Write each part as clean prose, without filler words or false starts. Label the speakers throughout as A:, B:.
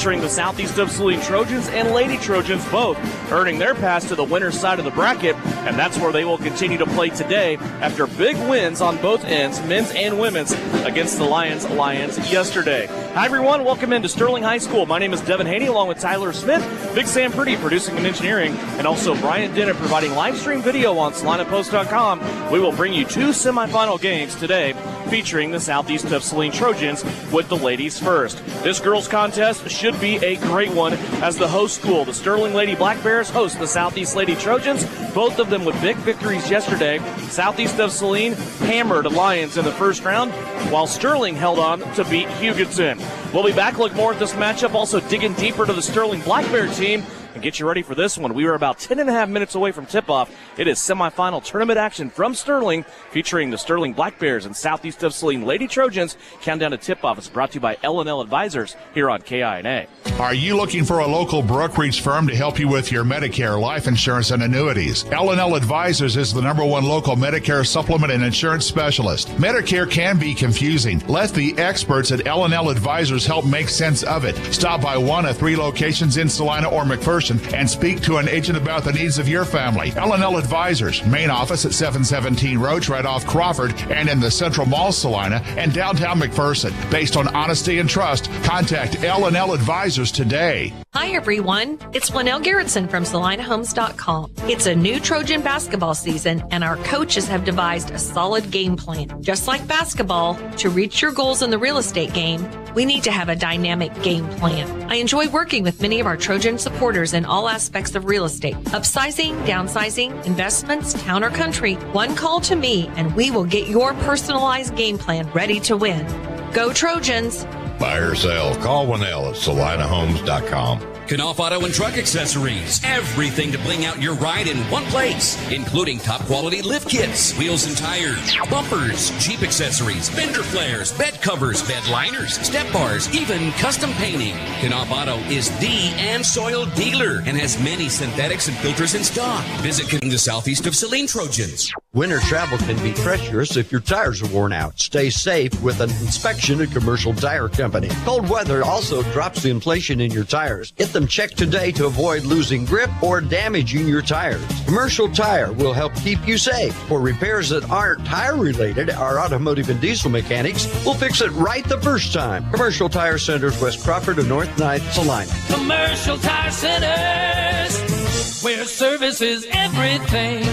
A: Featuring the Southeast of Saline Trojans and Lady Trojans, both earning their pass to the winner's side of the bracket, and that's where they will continue to play today after big wins on both ends, men's and women's, against the Lions yesterday. Hi everyone, welcome into Sterling High School. My name is Devin Haney along with Tyler Smith, Big Sam Purdy producing and engineering, and also Brian Dennett providing live stream video on SalinePost.com. We will bring you two semifinal games today featuring the Southeast of Saline Trojans with the ladies first. This girls contest should be a great one as the host school, the Sterling Lady Black Bears, host the Southeast Lady Trojans, both of them with big victories yesterday. Southeast of Saline hammered Lions in the first round, while Sterling held on to beat Hugoton. We'll be back, look more at this matchup, also digging deeper to the Sterling Black Bear team, and get you ready for this one. We were about 10.5 minutes away from tip-off. It is semifinal tournament action from Sterling, featuring the Sterling Black Bears and Southeast of Saline Lady Trojans. Countdown to tip-off is brought to you by L&L Advisors here on KINA.
B: Are you looking for a local brokerage firm to help you with your Medicare, life insurance, and annuities? L&L Advisors is the #1 local Medicare supplement and insurance specialist. Medicare can be confusing. Let the experts at L&L Advisors help make sense of it. Stop by one of 3 locations in Salina or McPherson and speak to an agent about the needs of your family. L&L Advisors, main office at 717 Roach, right off Crawford, and in the Central Mall, Salina, and downtown McPherson. Based on honesty and trust, contact L&L Advisors today.
C: Hi, everyone. It's Winnell Garrettson from SalinaHomes.com. It's a new Trojan basketball season, and our coaches have devised a solid game plan. Just like basketball, to reach your goals in the real estate game, we need to have a dynamic game plan. I enjoy working with many of our Trojan supporters in all aspects of real estate. Upsizing, downsizing, investments, town or country. One call to me, and we will get your personalized game plan ready to win. Go Trojans!
D: Buy or sell, call Winnell at SalinaHomes.com.
E: Knopf Auto and Truck Accessories. Everything to bling out your ride in one place, including top quality lift kits, wheels and tires, bumpers, Jeep accessories, fender flares, bed covers, bed liners, step bars, even custom painting. Knopf Auto is the and soil dealer and has many synthetics and filters in stock. Visit the Southeast of Saline Trojans.
F: Winter travel can be treacherous if your tires are worn out. Stay safe with an inspection at Commercial Tire Company. Cold weather also drops the inflation in your tires. Get them checked today to avoid losing grip or damaging your tires. Commercial Tire will help keep you safe. For repairs that aren't tire related, our automotive and diesel mechanics will fix it right the first time. Commercial Tire Centers, West Crawford and North Ninth, Salina.
G: Commercial Tire Centers, where service is everything.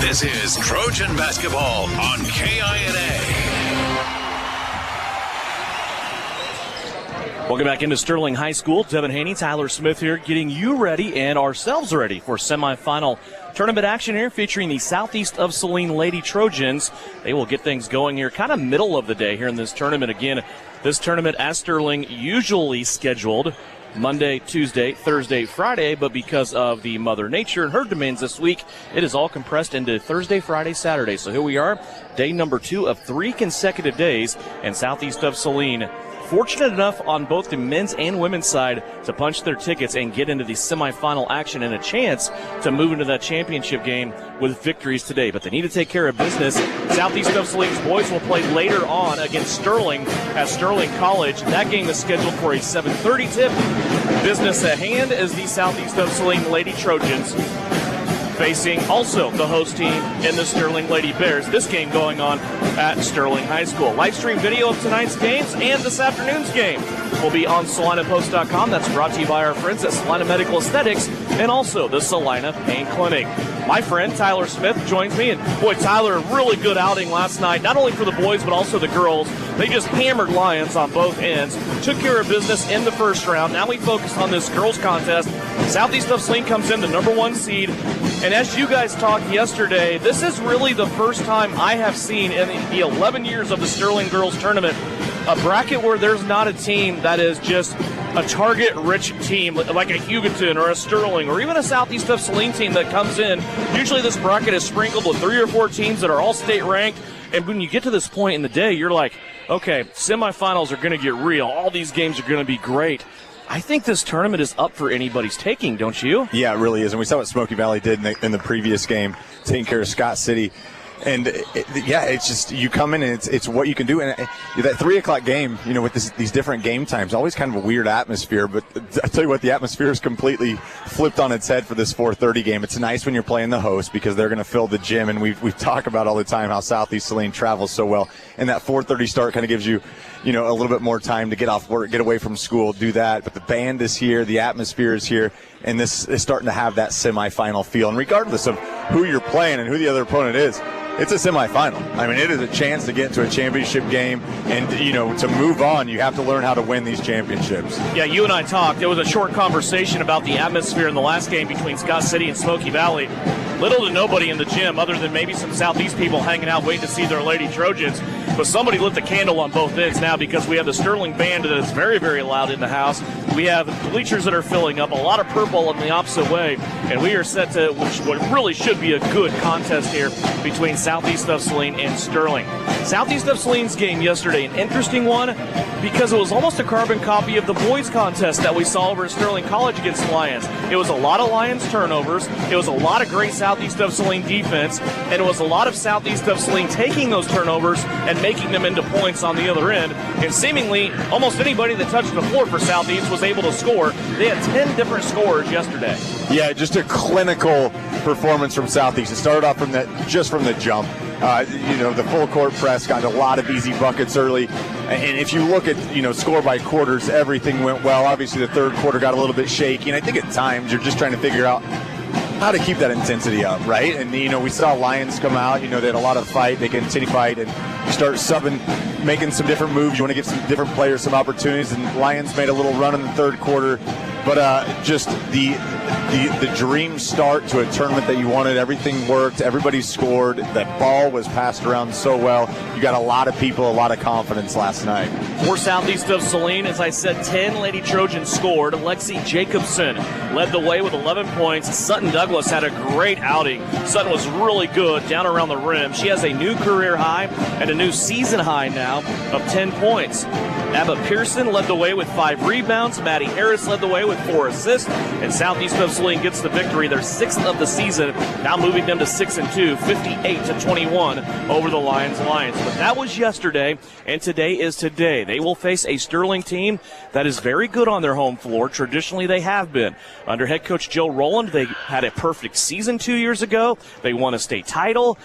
H: This is Trojan Basketball on KINA.
A: Welcome back into Sterling High School. Devin Haney, Tyler Smith here, getting you ready and ourselves ready for semifinal tournament action here featuring the Southeast of Saline Lady Trojans. They will get things going here kind of middle of the day here in this tournament. Again, this tournament as Sterling usually scheduled Monday, Tuesday, Thursday, Friday, but because of the Mother Nature and her demands this week, it is all compressed into Thursday, Friday, Saturday. So here we are, day number 2 of 3 consecutive days, and Southeast of Saline fortunate enough on both the men's and women's side to punch their tickets and get into the semifinal action and a chance to move into that championship game with victories today. But they need to take care of business. Southeast of Saline's boys will play later on against Sterling at Sterling College. That game is scheduled for a 7:30 tip. Business at hand is the Southeast of Saline Lady Trojans facing also the host team in the Sterling Lady Bears. This game going on at Sterling High School. Live stream video of tonight's games and this afternoon's game will be on SalinaPost.com. That's brought to you by our friends at Salina Medical Aesthetics and also the Salina Pain Clinic. My friend Tyler Smith joins me, and boy, Tyler, a really good outing last night, not only for the boys but also the girls. They just hammered Lions on both ends, took care of business in the first round. Now we focus on this girls contest. Southeast of Saline comes in the #1 seed, and as you guys talked yesterday, this is really the first time I have seen in the 11 years of the Sterling Girls Tournament a bracket where there's not a team that is just a target-rich team like a Hugoton or a Sterling or even a Southeast of Saline team that comes in. Usually this bracket is sprinkled with 3 or 4 teams that are all state ranked, and when you get to this point in the day, you're like, okay, semifinals are going to get real. All these games are going to be great. I think this tournament is up for anybody's taking, don't you?
I: Yeah, it really is, and we saw what Smoky Valley did in the previous game, taking care of Scott City. And it's just you come in and it's what you can do. And that 3 o'clock game, with these different game times, always kind of a weird atmosphere. But I tell you what, the atmosphere is completely flipped on its head for this 4:30 game. It's nice when you're playing the host because they're going to fill the gym. And we've talked about all the time how Southeast Saline travels so well. And that 4:30 start kind of gives you, a little bit more time to get off work, get away from school, do that. But the band is here, the atmosphere is here, and this is starting to have that semifinal feel. And regardless of who you're playing and who the other opponent is, it's a semifinal. I mean, it is a chance to get to a championship game, and, to move on, you have to learn how to win these championships.
A: Yeah, you and I talked. There was a short conversation about the atmosphere in the last game between Scott City and Smoky Valley. Little to nobody in the gym other than maybe some Southeast people hanging out waiting to see their Lady Trojans. But somebody lit the candle on both ends now because we have the Sterling band that is very, very loud in the house. We have bleachers that are filling up, a lot of purple in the opposite way, and we are set to what really should be a good contest here between Southeast of Saline and Sterling. Southeast of Saline's game yesterday, an interesting one because it was almost a carbon copy of the boys contest that we saw over at Sterling College against Lions. It was a lot of Lions turnovers. It was a lot of great Southeast of Saline defense, and it was a lot of Southeast of Saline taking those turnovers and making them into points on the other end. And seemingly almost anybody that touched the floor for Southeast was able to score. They had 10 different scorers yesterday.
I: Yeah, just a clinical performance from Southeast. It started off from the jump. The full court press got a lot of easy buckets early. And if you look at, score by quarters, everything went well. Obviously, the third quarter got a little bit shaky. And I think at times you're just trying to figure out how to keep that intensity up, right? And, we saw Lions come out. They had a lot of fight. They continue to fight. And you start subbing, making some different moves. You want to give some different players some opportunities. And Lions made a little run in the third quarter. But just the dream start to a tournament that you wanted. Everything worked. Everybody scored. That ball was passed around so well. You got a lot of people, a lot of confidence last night.
A: For Southeast of Saline, as I said, 10 Lady Trojans scored. Lexi Jacobson led the way with 11 points. Sutton Douglas had a great outing. Sutton was really good down around the rim. She has a new career high and a new season high now of 10 points. Abba Pearson led the way with 5 rebounds. Maddie Harris led the way with 4 assists. And Southeast of Saline gets the victory, their 6th of the season, now moving them to 6-2, 58-21 over the Lions. But that was yesterday, and today is today. They will face a Sterling team that is very good on their home floor. Traditionally, they have been. Under head coach Jill Rowland, they had a perfect season 2 years ago. They won a state title.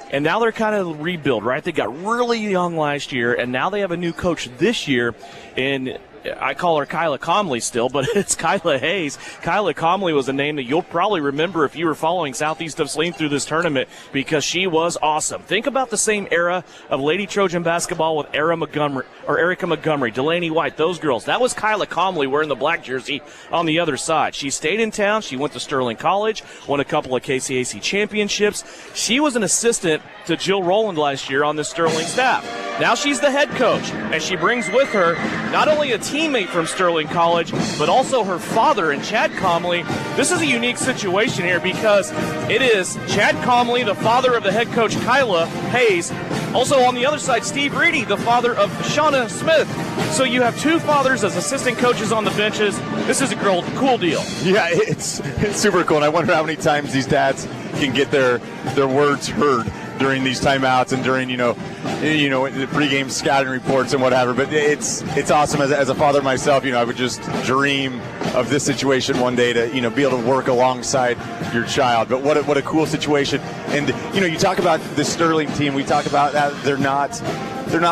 A: And now they're kind of rebuild, right? They got really young last year, and now they have a new coach this year in, I call her Kyla Comley still, but it's Kyla Hayes. Kyla Comley was a name that you'll probably remember if you were following Southeast of Saline through this tournament because she was awesome. Think about the same era of Lady Trojan basketball with Erica Montgomery, Delaney White, those girls. That was Kyla Comley wearing the black jersey on the other side. She stayed in town. She went to Sterling College, won a couple of KCAC championships. She was an assistant to Jill Rowland last year on the Sterling staff. Now she's the head coach, and she brings with her not only a teammate from Sterling College, but also her father, and Chad Comley. This is a unique situation here because it is Chad Comley, the father of the head coach Kyla Hayes. Also on the other side, Steve Reedy, the father of Shauna Smith. So you have 2 fathers as assistant coaches on the benches. This is a cool deal.
I: Yeah, it's super cool, and I wonder how many times these dads can get their words heard during these timeouts and during the pregame scouting reports and whatever. But it's awesome as a father myself. I would just dream of this situation one day to be able to work alongside your child. But what a cool situation. And you talk about the Sterling team. We talk about that they're not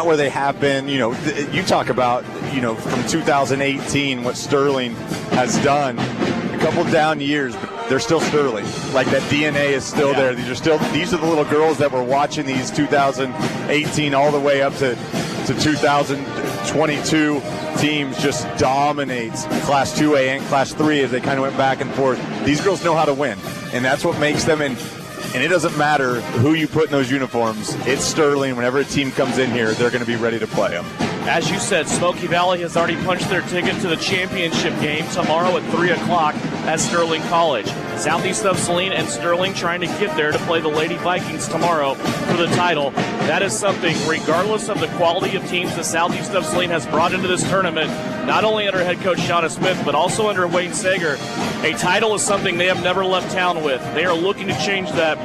I: where they have been. You talk about from 2018 what Sterling has done. A couple down years, but they're still Sterling. Like that DNA is still there. These are the little girls that were watching these 2018 all the way up to 2022 teams just dominate Class 2A and Class 3 as they kind of went back and forth. These girls know how to win, and that's what makes them. And it doesn't matter who you put in those uniforms. It's Sterling. Whenever a team comes in here, they're going to be ready to play them.
A: As you said, Smoky Valley has already punched their ticket to the championship game tomorrow at 3 o'clock at Sterling College. Southeast of Saline and Sterling trying to get there to play the Lady Vikings tomorrow for the title. That is something, regardless of the quality of teams that Southeast of Saline has brought into this tournament, not only under head coach Shauna Smith, but also under Wayne Sager. A title is something they have never left town with. They are looking to change that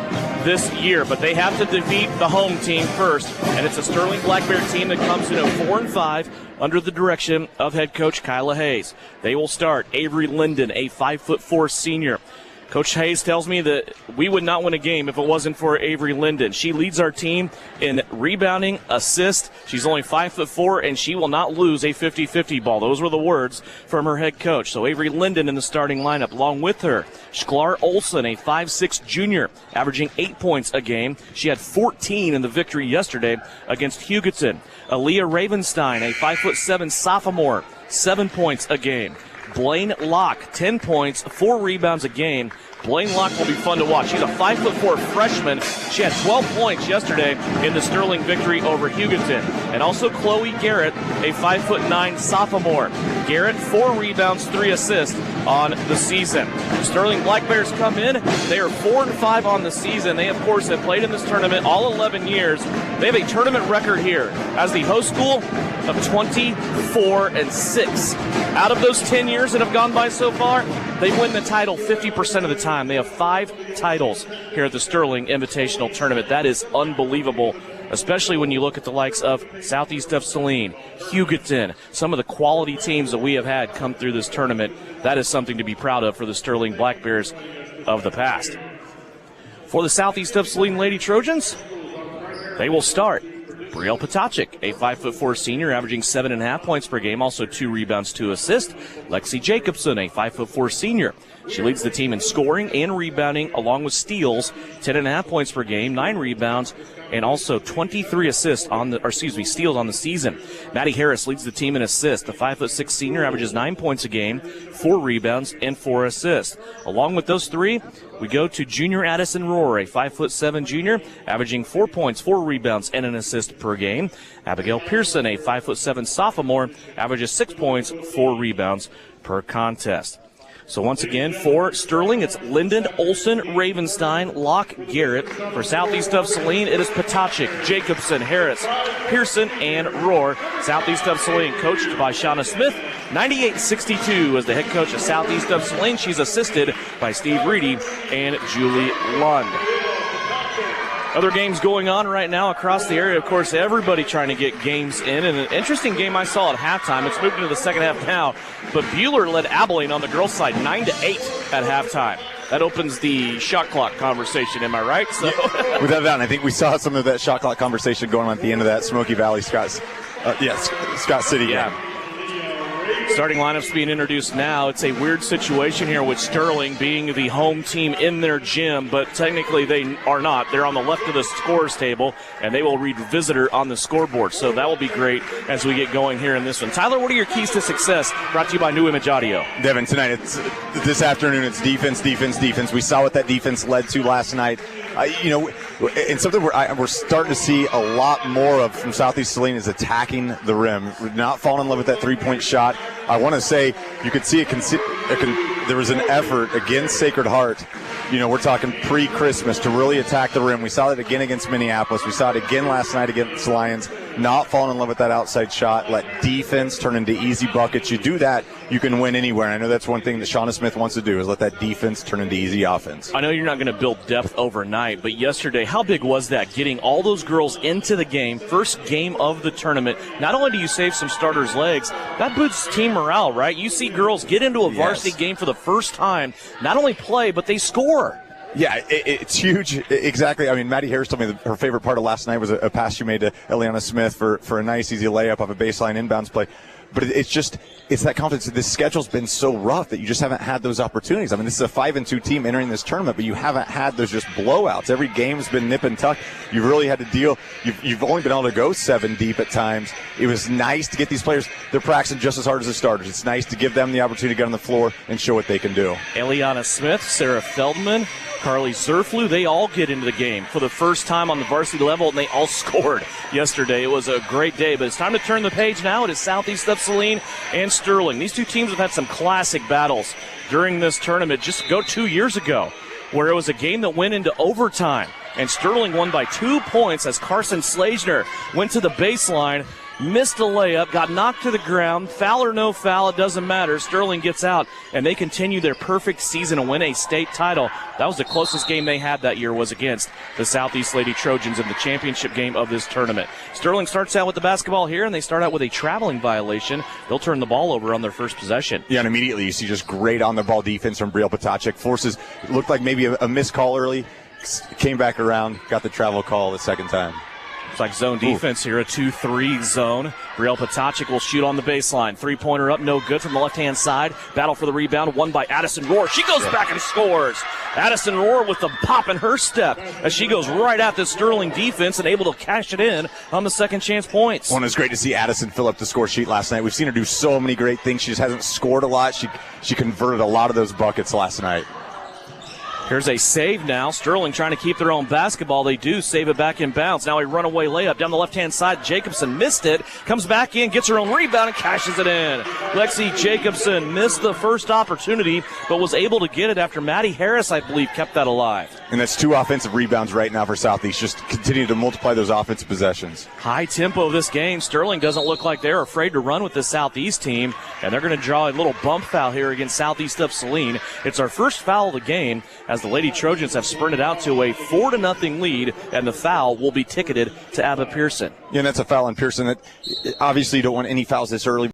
A: this year. But they have to defeat the home team first, and it's a Sterling Black Bear team that comes in at 4-5 under the direction of head coach Kyla Hayes. They will start Avery Linden, a 5'4" senior. Coach Hayes tells me that we would not win a game if it wasn't for Avery Linden. She leads our team in rebounding, assist. She's only 5'4", and she will not lose a 50-50 ball. Those were the words from her head coach. So Avery Linden in the starting lineup. Along with her, Sklar Olsen, a 5'6" junior, averaging 8 points a game. She had 14 in the victory yesterday against Hugoton. Aaliyah Ravenstein, a 5'7" sophomore, 7 points a game. Blaine Locke, 10 points, 4 rebounds a game. Blaine Locke will be fun to watch. She's a 5'4" freshman. She had 12 points yesterday in the Sterling victory over Hugoton. And also Chloe Garrett, a 5'9" sophomore. Garrett, 4 rebounds, 3 assists on the season. The Sterling Black Bears come in. They are 4-5 on the season. They, of course, have played in this tournament all 11 years. They have a tournament record here as the host school of 24-6. Out of those 10 years that have gone by so far, they win the title 50% of the time. They have 5 titles here at the Sterling Invitational Tournament. That is unbelievable, especially when you look at the likes of Southeast of Saline, Hugoton, some of the quality teams that we have had come through this tournament. That is something to be proud of for the Sterling Black Bears of the past. For the Southeast of Saline Lady Trojans, they will start Brielle Potachik, a 5'4" senior, averaging 7.5 points per game, also 2 rebounds, 2 assists. Lexi Jacobson, a 5'4" senior. She leads the team in scoring and rebounding, along with steals, 10.5 points per game, 9 rebounds, and also 23 steals on the season. Maddie Harris leads the team in assists. The 5'6" senior averages 9 points a game, 4 rebounds, and 4 assists. Along with those 3, we go to junior Addison Rohr, a 5'7" junior, averaging 4 points, 4 rebounds, and an assist per game. Abigail Pearson, a 5'7" sophomore, averages 6 points, 4 rebounds per contest. So once again, for Sterling, it's Linden, Olsen, Ravenstein, Locke, Garrett. For Southeast of Saline, it is Potachik, Jacobson, Harris, Pearson, and Rohr. Southeast of Saline, coached by Shauna Smith, 98-62 as the head coach of Southeast of Saline. She's assisted by Steve Reedy and Julie Lund. Other games going on right now across the area. Of course, everybody trying to get games in. And an interesting game I saw at halftime. It's moved into the second half now. But Buhler led Abilene on the girls' side 9-8 at halftime. That opens the shot clock conversation, am I right? So,
I: without doubt, I think we saw some of that shot clock conversation going on at the end of that Smoky Valley Scott City game.
A: Yeah. Starting lineups being introduced now. It's a weird situation here with Sterling being the home team in their gym, but technically they are not. They're on the left of the scorers table, and they will read visitor on the scoreboard. So that will be great as we get going here in this one. Tyler, what are your keys to success? Brought to you by New Image Audio.
I: Devin, tonight, this afternoon, it's defense, defense, defense. We saw what that defense led to last night. And something we're starting to see a lot more of from Southeast Saline is attacking the rim, not falling in love with that three-point shot. I want to say you could see there was an effort against Sacred Heart. We're talking pre-Christmas to really attack the rim. We saw it again against Minneapolis. We saw it again last night against Lions. Not falling in love with that outside shot. Let defense turn into easy buckets. You do that, you can win anywhere. And I know that's one thing that Shauna Smith wants to do is let that defense turn into easy offense.
A: I know you're not going to build depth overnight, but yesterday, how big was that? Getting all those girls into the game, first game of the tournament. Not only do you save some starters' legs, that boosts team morale, right? You see girls get into a varsity game for the first time, not only play, but they score.
I: Yeah, it's huge. Exactly. I mean, Maddie Harris told me that her favorite part of last night was a pass she made to Eliana Smith for a nice, easy layup off a baseline inbounds play. But it's that confidence. This schedule's been so rough that you just haven't had those opportunities. I mean, this is a 5-2 team entering this tournament, but you haven't had those just blowouts. Every game's been nip and tuck. You've really had to deal. You've only been able to go 7 deep at times. It was nice to get these players. They're practicing just as hard as the starters. It's nice to give them the opportunity to get on the floor and show what they can do.
A: Eliana Smith, Sarah Feldman, Carly Zerflu, they all get into the game for the first time on the varsity level, and they all scored yesterday. It was a great day, but it's time to turn the page now. It is Southeast of Saline and Sterling. These two teams have had some classic battles during this tournament. Just go 2 years ago, where it was a game that went into overtime, and Sterling won by 2 points as Carson Slagner went to the baseline missed a layup, got knocked to the ground. Foul or no foul, it doesn't matter. Sterling gets out, and they continue their perfect season to win a state title. That was the closest game they had that year, was against the Southeast Lady Trojans in the championship game of this tournament. Sterling starts out with the basketball here, and they start out with a traveling violation. They'll turn the ball over on their first possession.
I: Yeah, and immediately you see just great on-the-ball defense from Brielle Potacek. Forces, it looked like maybe a missed call early, came back around, got the travel call the second time.
A: It's like zone defense here, a 2-3 zone. Brielle Potacek will shoot on the baseline. Three-pointer up, no good from the left-hand side. Battle for the rebound, won by Addison Rohr. She goes back and scores. Addison Rohr with the pop in her step as she goes right at the Sterling defense and able to cash it in on the second chance points.
I: Well, it was great to see Addison fill up the score sheet last night. We've seen her do so many great things. She just hasn't scored a lot. She converted a lot of those buckets last night.
A: Here's a save now. Sterling trying to keep their own basketball. They do save it back in bounds. Now a runaway layup down the left-hand side. Jacobson missed it. Comes back in, gets her own rebound, and cashes it in. Lexi Jacobson missed the first opportunity, but was able to get it after Maddie Harris, I believe, kept that alive.
I: And that's 2 offensive rebounds right now for Southeast. Just continue to multiply those offensive possessions.
A: High tempo of this game. Sterling doesn't look like they're afraid to run with the Southeast team, and they're going to draw a little bump foul here against Southeast of Saline. It's our first foul of the game as the Lady Trojans have sprinted out to a 4-0 lead, and the foul will be ticketed to Abba Pearson.
I: Yeah, and that's a foul on Pearson. That obviously you don't want any fouls this early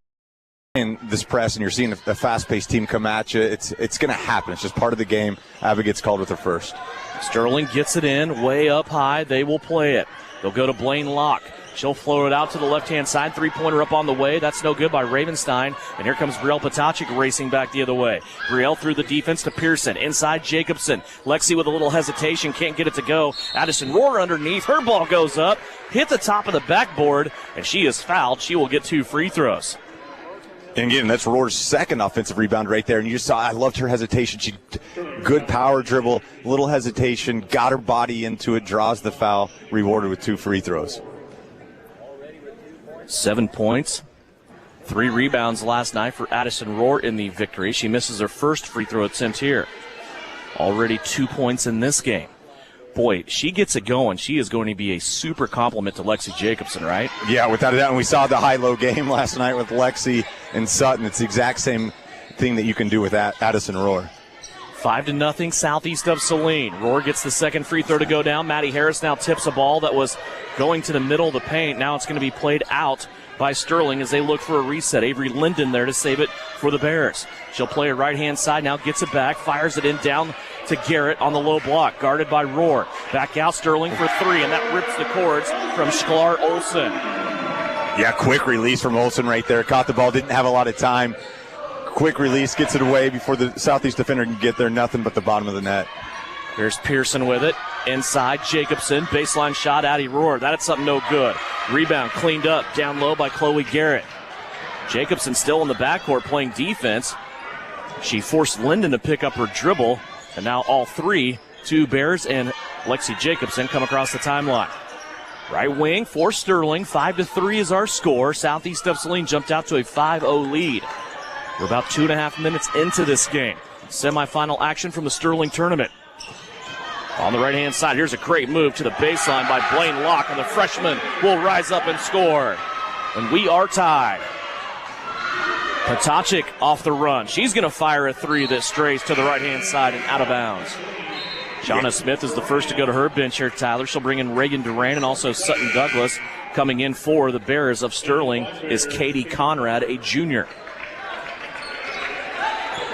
I: in this press, and you're seeing a fast-paced team come at you. It's going to happen. It's just part of the game. Abba gets called with her first. Sterling
A: gets it in way up high. They will play it. They'll go to Blaine Locke. She'll float it out to the left-hand side. Three-pointer up on the way. That's no good by Ravenstein. And here comes Brielle Potacek racing back the other way. Brielle through the defense to Pearson. Inside Jacobson. Lexi with a little hesitation. Can't get it to go. Addison Rohr underneath. Her ball goes up. Hit the top of the backboard. And she is fouled. She will get 2 free throws.
I: And again, that's Rohr's second offensive rebound right there. And you just saw, I loved her hesitation. She good power dribble, little hesitation, got her body into it, draws the foul, rewarded with 2 free throws.
A: 7 points, 3 rebounds last night for Addison Rohr in the victory. She misses her first free throw attempt here. Already 2 points in this game. Boy, she gets it going. She is going to be a super compliment to Lexi Jacobson, right?
I: Yeah, without a doubt. And we saw the high-low game last night with Lexi and Sutton. It's the exact same thing that you can do with Addison Rohr.
A: 5-0 Southeast of Saline. Rohr gets the second free throw to go down. Maddie Harris now tips a ball that was going to the middle of the paint. Now it's going to be played out by Sterling as they look for a reset. Avery Linden there to save it for the Bears. She'll play it right-hand side, now gets it back, fires it in down to Garrett on the low block, guarded by Rohr. Back out Sterling for 3, and that rips the cords from Sklar Olsen.
I: Yeah, quick release from Olsen right there. Caught the ball, didn't have a lot of time. Quick release, gets it away before the Southeast defender can get there. Nothing but the bottom of the net.
A: Here's Pearson with it. Inside, Jacobson. Baseline shot, Addie Rohr. That's something no good. Rebound cleaned up down low by Chloe Garrett. Jacobson still in the backcourt playing defense. She forced Linden to pick up her dribble. And now all 3, 2 Bears and Lexi Jacobson, come across the timeline. Right wing for Sterling. 5-3 is our score. Southeast of Saline jumped out to a 5-0 lead. We're about 2.5 minutes into this game. Semifinal action from the Sterling tournament. On the right-hand side, here's a great move to the baseline by Blaine Locke, and the freshman will rise up and score. And we are tied. Potacek off the run. She's going to fire a 3 that strays to the right-hand side and out of bounds. Shauna Smith is the first to go to her bench here, Tyler. She'll bring in Reagan Duran and also Sutton Douglas. Coming in for the Bears of Sterling is Katie Conrad, a junior.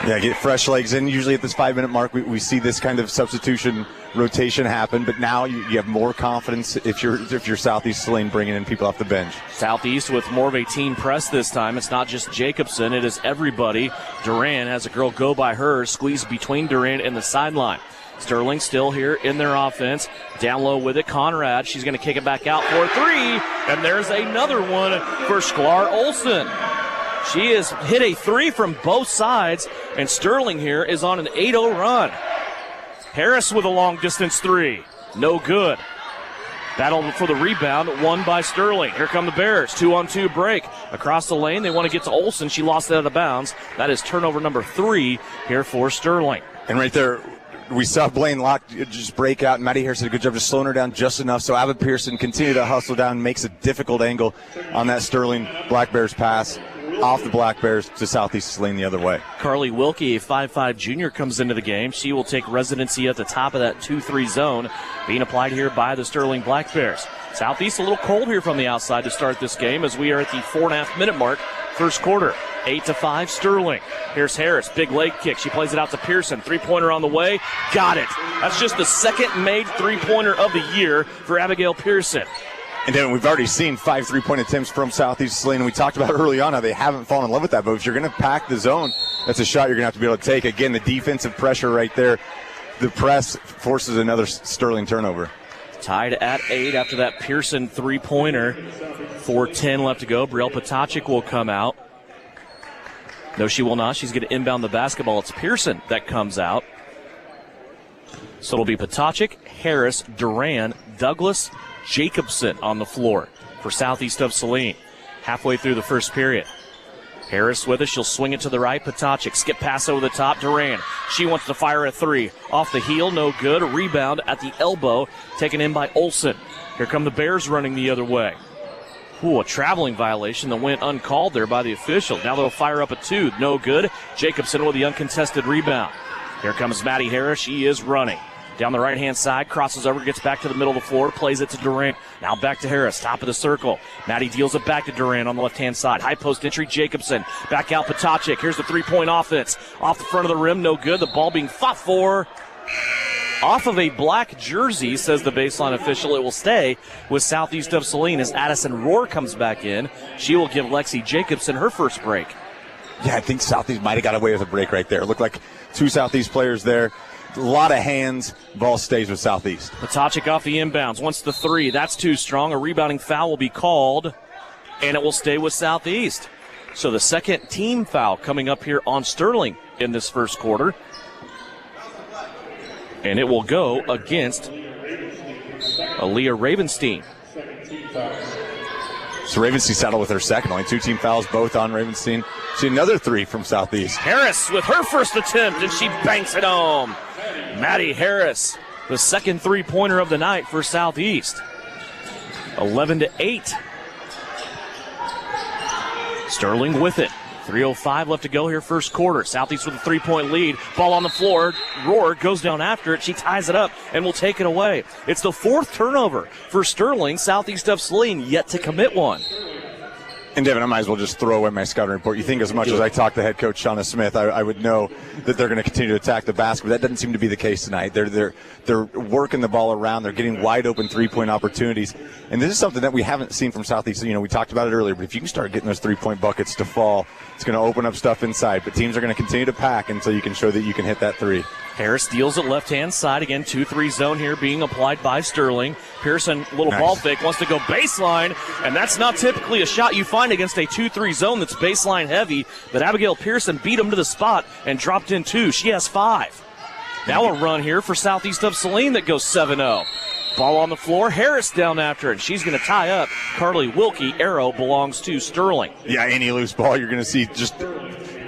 I: Yeah, get fresh legs in. Usually at this 5-minute mark, we see this kind of substitution rotation happen, but now you have more confidence if you're Southeast Saline bringing in people off the bench.
A: Southeast with more of a team press this time. It's not just Jacobson, it is everybody. Duran has a girl go by her, squeezed between Duran and the sideline. Sterling still here in their offense. Down low with it, Conrad. She's going to kick it back out for a 3, and there's another one for Sklar Olsen. She has hit a 3 from both sides, and Sterling here is on an 8-0 run. Harris with a long-distance 3. No good. Battle for the rebound, won by Sterling. Here come the Bears. 2-on-2 break. Across the lane, they want to get to Olsen. She lost it out of bounds. That is turnover number 3 here for Sterling.
I: And right there, we saw Blaine Locke just break out, and Maddie Harris did a good job just slowing her down just enough. So Ava Pearson continued to hustle down, makes a difficult angle on that Sterling Black Bears pass off the Black Bears to Southeast Saline the other way.
A: Carly Wilkie, a 5'5 junior, comes into the game. She will take residency at the top of that 2-3 zone being applied here by the Sterling Black Bears. Southeast a little cold here from the outside to start this game as we are at the 4.5-minute mark, first quarter. 8-5 Sterling. Here's Harris, big leg kick. She plays it out to Pearson. Three-pointer on the way. Got it. That's just the second made three-pointer of the year for Abigail Pearson.
I: And then we've already seen 5 3-point attempts from Southeast Saline, and we talked about early on how they haven't fallen in love with that. But if you're going to pack the zone, that's a shot you're going to have to be able to take. Again, the defensive pressure right there. The press forces another Sterling turnover.
A: Tied at 8 after that Pearson three-pointer. 4:10 left to go. Brielle Potacek will come out. No, she will not. She's going to inbound the basketball. It's Pearson that comes out. So it'll be Potacek, Harris, Duran, Douglas, Jacobson on the floor for Southeast of Saline. Halfway through the first period. Harris with it. She'll swing it to the right. Potacek, skip pass over the top. Duran. She wants to fire a three. Off the heel, no good. A rebound at the elbow, taken in by Olsen. Here come the Bears running the other way. Ooh, a traveling violation that went uncalled there by the official. Now they'll fire up a two. No good. Jacobson with the uncontested rebound. Here comes Maddie Harris. She is running. Down the right-hand side, crosses over, gets back to the middle of the floor, plays it to Durant. Now back to Harris, top of the circle. Maddie deals it back to Durant on the left-hand side. High post entry, Jacobson. Back out, Potacek. Here's the three-point offense. Off the front of the rim, no good. The ball being fought for. Off of a black jersey, says the baseline official. It will stay with Southeast of Saline as Addison Rohr comes back in. She will give Lexi Jacobson her first break.
I: Yeah, I think Southeast might have got away with a break right there. It looked like two Southeast players there. A lot of hands. Ball stays with Southeast.
A: Potacek off the inbounds. Wants the three. That's too strong. A rebounding foul will be called, and it will stay with Southeast. So the second team foul coming up here on Sterling in this first quarter. And it will go against Aaliyah Ravenstein.
I: So Ravenstein settled with her second. Only two team fouls, both on Ravenstein. See another three from Southeast.
A: Harris with her first attempt, and she banks it home. Maddie Harris, the second three-pointer of the night for Southeast. 11-8. Sterling with it. 3:05 left to go here, first quarter. Southeast with a three-point lead. Ball on the floor. Rohr goes down after it. She ties it up and will take it away. It's the fourth turnover for Sterling. Southeast of Saline yet to commit one.
I: And, Devin, I might as well just throw away my scouting report. You think as much as I talk to head coach Shauna Smith, I would know that they're going to continue to attack the basket. But that doesn't seem to be the case tonight. They're working the ball around. They're getting wide-open three-point opportunities. And this is something that we haven't seen from Southeast. You know, we talked about it earlier, but if you can start getting those three-point buckets to fall, it's going to open up stuff inside. But teams are going to continue to pack until you can show that you can hit that three.
A: Harris deals it left-hand side. Again, 2-3 zone here being applied by Sterling. Pearson, little ball fake, wants to go baseline, and that's not typically a shot you find against a 2-3 zone that's baseline heavy. But Abigail Pearson beat him to the spot and dropped in two. She has 5. Now a run here for Southeast of Saline that goes 7-0. Ball on the floor. Harris down after it. She's going to tie up. Carly Wilkie. Arrow belongs to Sterling.
I: Yeah, any loose ball, you're going to see just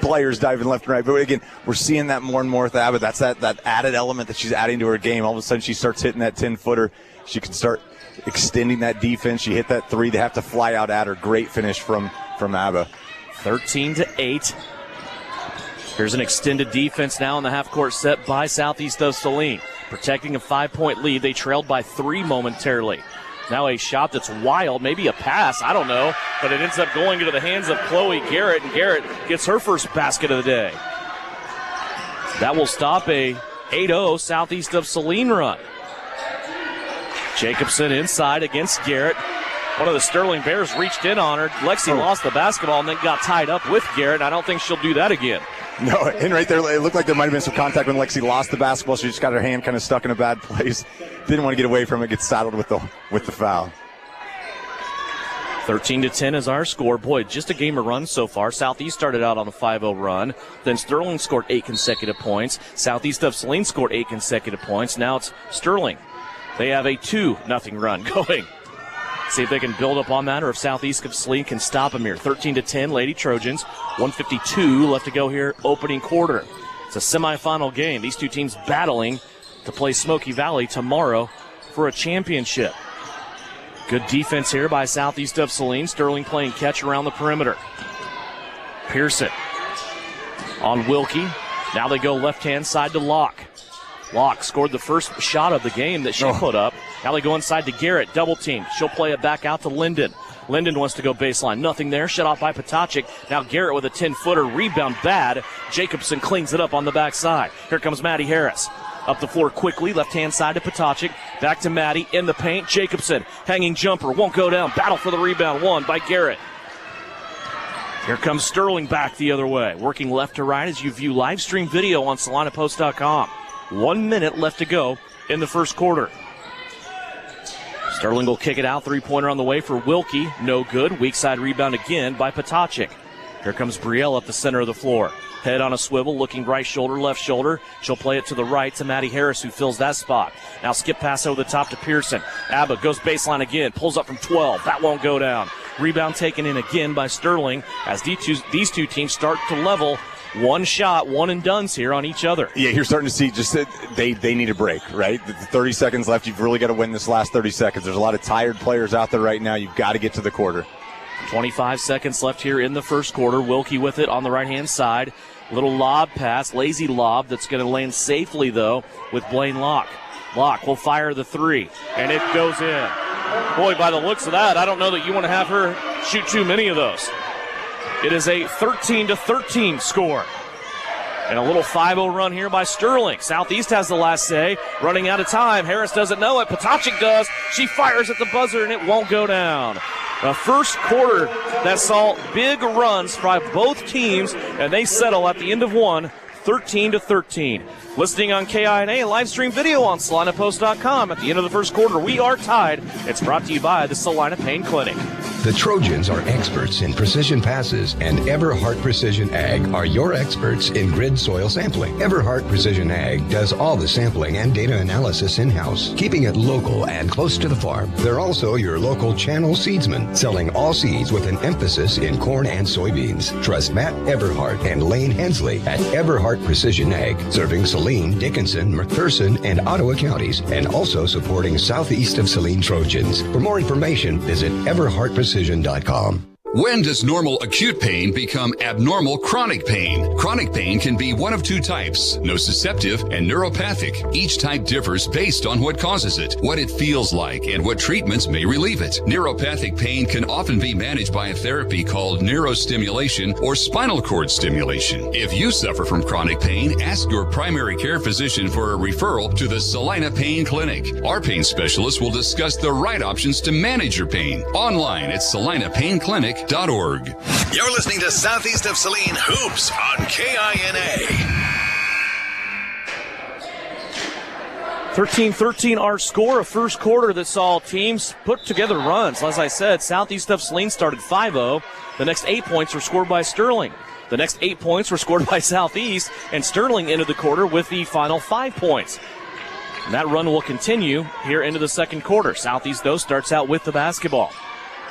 I: players diving left and right. But again, we're seeing that more and more with Abbott. That's that added element that she's adding to her game. All of a sudden, she starts hitting that 10-footer. She can start extending that defense. She hit that three. They have to fly out at her. Great finish from Abba.
A: 13-8. Here's an extended defense now in the half-court set by Southeast of Saline. Protecting a 5-point lead. They trailed by 3 momentarily. Now a shot that's wild, maybe a pass, I don't know, but it ends up going into the hands of Chloe Garrett, and Garrett gets her first basket of the day. That will stop a 8-0 Southeast of Saline run. Jacobson inside against Garrett. One of the Sterling Bears reached in on her. Lexi lost the basketball and then got tied up with Garrett. I don't think she'll do that again.
I: No, and right there, it looked like there might have been some contact when Lexi lost the basketball. She just got her hand kind of stuck in a bad place. Didn't want to get away from it, get saddled with the foul.
A: 13-10 is our score. Boy, just a game of runs so far. Southeast started out on a 5-0 run. Then Sterling scored 8 consecutive points. Southeast of Saline scored 8 consecutive points. Now it's Sterling. They have a 2-0 run going. See if they can build up on that or if Southeast of Saline can stop them here. 13-10, Lady Trojans. 1:52 left to go here, opening quarter. It's a semifinal game. These two teams battling to play Smoky Valley tomorrow for a championship. Good defense here by Southeast of Saline. Sterling playing catch around the perimeter. Pearson on Wilkie. Now they go left-hand side to Locke. Locke scored the first shot of the game that she put up. Now they go inside to Garrett, double team. She'll play it back out to Linden. Linden wants to go baseline. Nothing there. Shut off by Potocik. Now Garrett with a 10-footer. Rebound bad. Jacobson cleans it up on the backside. Here comes Maddie Harris. Up the floor quickly. Left-hand side to Potocik. Back to Maddie. In the paint. Jacobson. Hanging jumper. Won't go down. Battle for the rebound. Won by Garrett. Here comes Sterling back the other way. Working left to right as you view live stream video on SalinaPost.com. 1 minute left to go in the first quarter. Sterling will kick it out. Three-pointer on the way for Wilkie. No good. Weak side rebound again by Potocik. Here comes Brielle up the center of the floor. Head on a swivel, looking right shoulder, left shoulder. She'll play it to the right to Maddie Harris, who fills that spot. Now skip pass over the top to Pearson. Abba goes baseline again. Pulls up from 12. That won't go down. Rebound taken in again by Sterling as these two teams start to level. One shot, one and dones here on each other.
I: Yeah, you're starting to see just that they need a break, right? The 30 seconds left. You've really got to win this last 30 seconds. There's a lot of tired players out there right now. You've got to get to the quarter.
A: 25 seconds left here in the first quarter. Wilkie with it on the right-hand side. Little lob pass, lazy lob that's going to land safely, though, with Blaine Locke. Locke will fire the three, and it goes in. Boy, by the looks of that, I don't know that you want to have her shoot too many of those. It is a 13-13 score. And a little 5-0 run here by Sterling. Southeast has the last say. Running out of time. Harris doesn't know it. Potocik does. She fires at the buzzer, and it won't go down. The first quarter that saw big runs by both teams, and they settle at the end of one, 13-13. Listening on KINA, live stream video on SalinaPost.com. At the end of the first quarter, we are tied. It's brought to you by the Salina Pain Clinic.
J: The Trojans are experts in precision passes, and Everhart Precision Ag are your experts in grid soil sampling. Everhart Precision Ag does all the sampling and data analysis in-house, keeping it local and close to the farm. They're also your local channel seedsman, selling all seeds with an emphasis in corn and soybeans. Trust Matt Everhart and Lane Hensley at Everhart Precision Ag, serving Saline, Dickinson, McPherson, and Ottawa counties, and also supporting Southeast of Saline Trojans. For more information, visit everhartprecision.com.
E: When does normal acute pain become abnormal chronic pain? Chronic pain can be one of two types, nociceptive and neuropathic. Each type differs based on what causes it, what it feels like, and what treatments may relieve it. Neuropathic pain can often be managed by a therapy called neurostimulation or spinal cord stimulation. If you suffer from chronic pain, ask your primary care physician for a referral to the Salina Pain Clinic. Our pain specialists will discuss the right options to manage your pain. Online at salinapainclinic.org.
H: You're listening to Southeast of Saline Hoops on KINA.
A: 13-13 our score, a first quarter that saw teams put together runs. As I said, Southeast of Saline started 5-0. The next 8 points were scored by Sterling. The next 8 points were scored by Southeast, and Sterling ended the quarter with the final 5 points. And that run will continue here into the second quarter. Southeast, though, starts out with the basketball.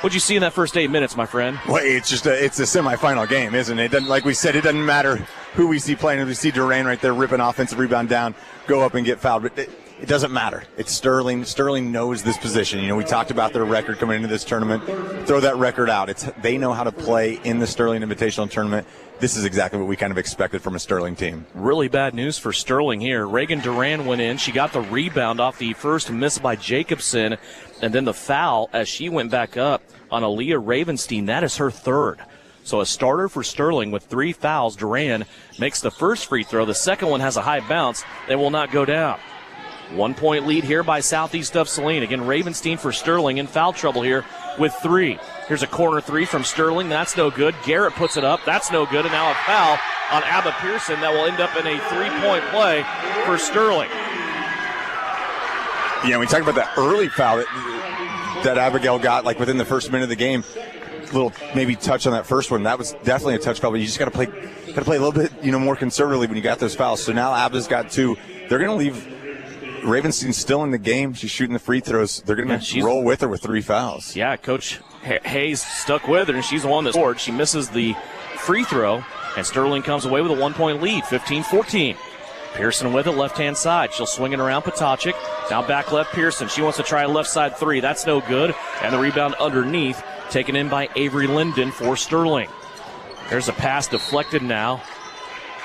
A: What'd you see in that first 8 minutes, my friend?
I: Well, it's a semifinal game, isn't it? Like we said, it doesn't matter who we see playing. If we see Duran right there ripping offensive rebound down, go up and get fouled. But it doesn't matter. It's Sterling. Sterling knows this position. You know, we talked about their record coming into this tournament. Throw that record out. They know how to play in the Sterling Invitational Tournament. This is exactly what we kind of expected from a Sterling team. Really bad news for Sterling here. Reagan Duran went in. She got the rebound off the first miss by Jacobson, and then the foul as she went back up on Aaliyah Ravenstein. That is her third. So a starter for Sterling with 3 fouls. Duran makes the first free throw. The second one has a high bounce and will not go down. 1 point lead here by Southeast of Saline. Again, Ravenstein for Sterling in foul trouble here with 3. Here's a corner 3 from Sterling. That's no good. Garrett puts it up. That's no good. And now a foul on Abba Pearson that will end up in a 3-point play for Sterling. Yeah, we talked about that early foul that Abigail got like within the first minute of the game. Little maybe touch on that first one. That was definitely a touch foul, but you just got to play a little bit, more conservatively when you got those fouls. So now Abba's got 2. They're going to leave Ravenstein still in the game. She's shooting the free throws. They're going to roll with her with 3 fouls. Yeah, Coach Hayes stuck with her, and she's the one that scored. She misses the free throw, and Sterling comes away with a 1-point lead, 15-14.
A: Pearson with it, left-hand side. She'll swing it around Potacek. Now back left Pearson. She wants to try a left side three. That's no good. And the rebound underneath, taken in by Avery Linden for Sterling. There's a pass deflected now.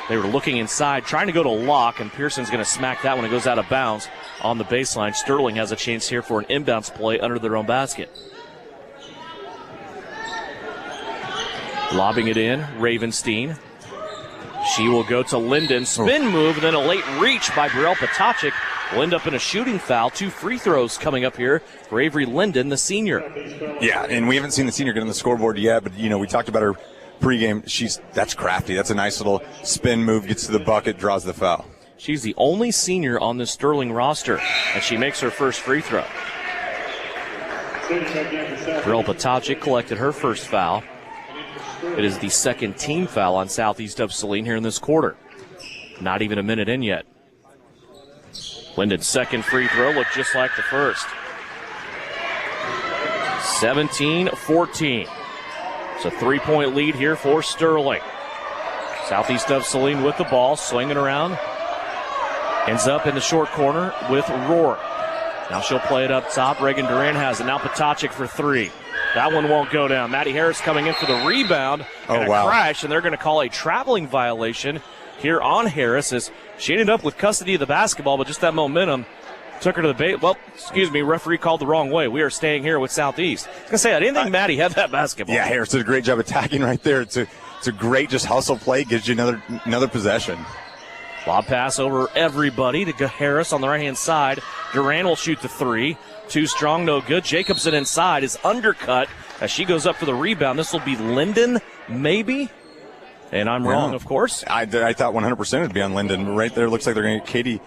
A: They were looking inside, trying to go to Locke, and Pearson's going to smack that when it goes out of bounds on the baseline. Sterling has a chance here for an inbounds play under their own basket. Lobbing it in, Ravenstein. She will go to Linden. Spin move, and then a late reach by Burrell Potacek will end up in a shooting foul. 2 free throws coming up here for Avery Linden, the senior.
I: Yeah, and we haven't seen the senior get on the scoreboard yet, but, we talked about her pregame. That's crafty. That's a nice little spin move, gets to the bucket, draws the foul.
A: She's the only senior on the Sterling roster, and she makes her first free throw. Burrell Potacek collected her first foul. It is the second team foul on Southeast of Saline here in this quarter. Not even a minute in yet. Linden's second free throw looked just like the first. 17-14. It's a 3-point lead here for Sterling. Southeast of Saline with the ball, swinging around. Ends up in the short corner with Rourke. Now she'll play it up top. Reagan Duran has it. Now Potacek for three. That one won't go down. Maddie Harris coming in for the rebound and a crash, and they're going to call a traveling violation here on Harris as she ended up with custody of the basketball, but just that momentum took her to the bait. Well, referee called the wrong way. We are staying here with Southeast. I was going to say, I didn't think Maddie had that basketball.
I: Yeah, Harris did a great job attacking right there. It's a great just hustle play, gives you another possession.
A: Lob pass over everybody to Harris on the right-hand side. Duran will shoot the three. Too strong, no good. Jacobson inside is undercut as she goes up for the rebound. This will be Linden, maybe? And I'm wrong, of course.
I: I thought 100% it would be on Linden. Right there, looks like they're going to get Katie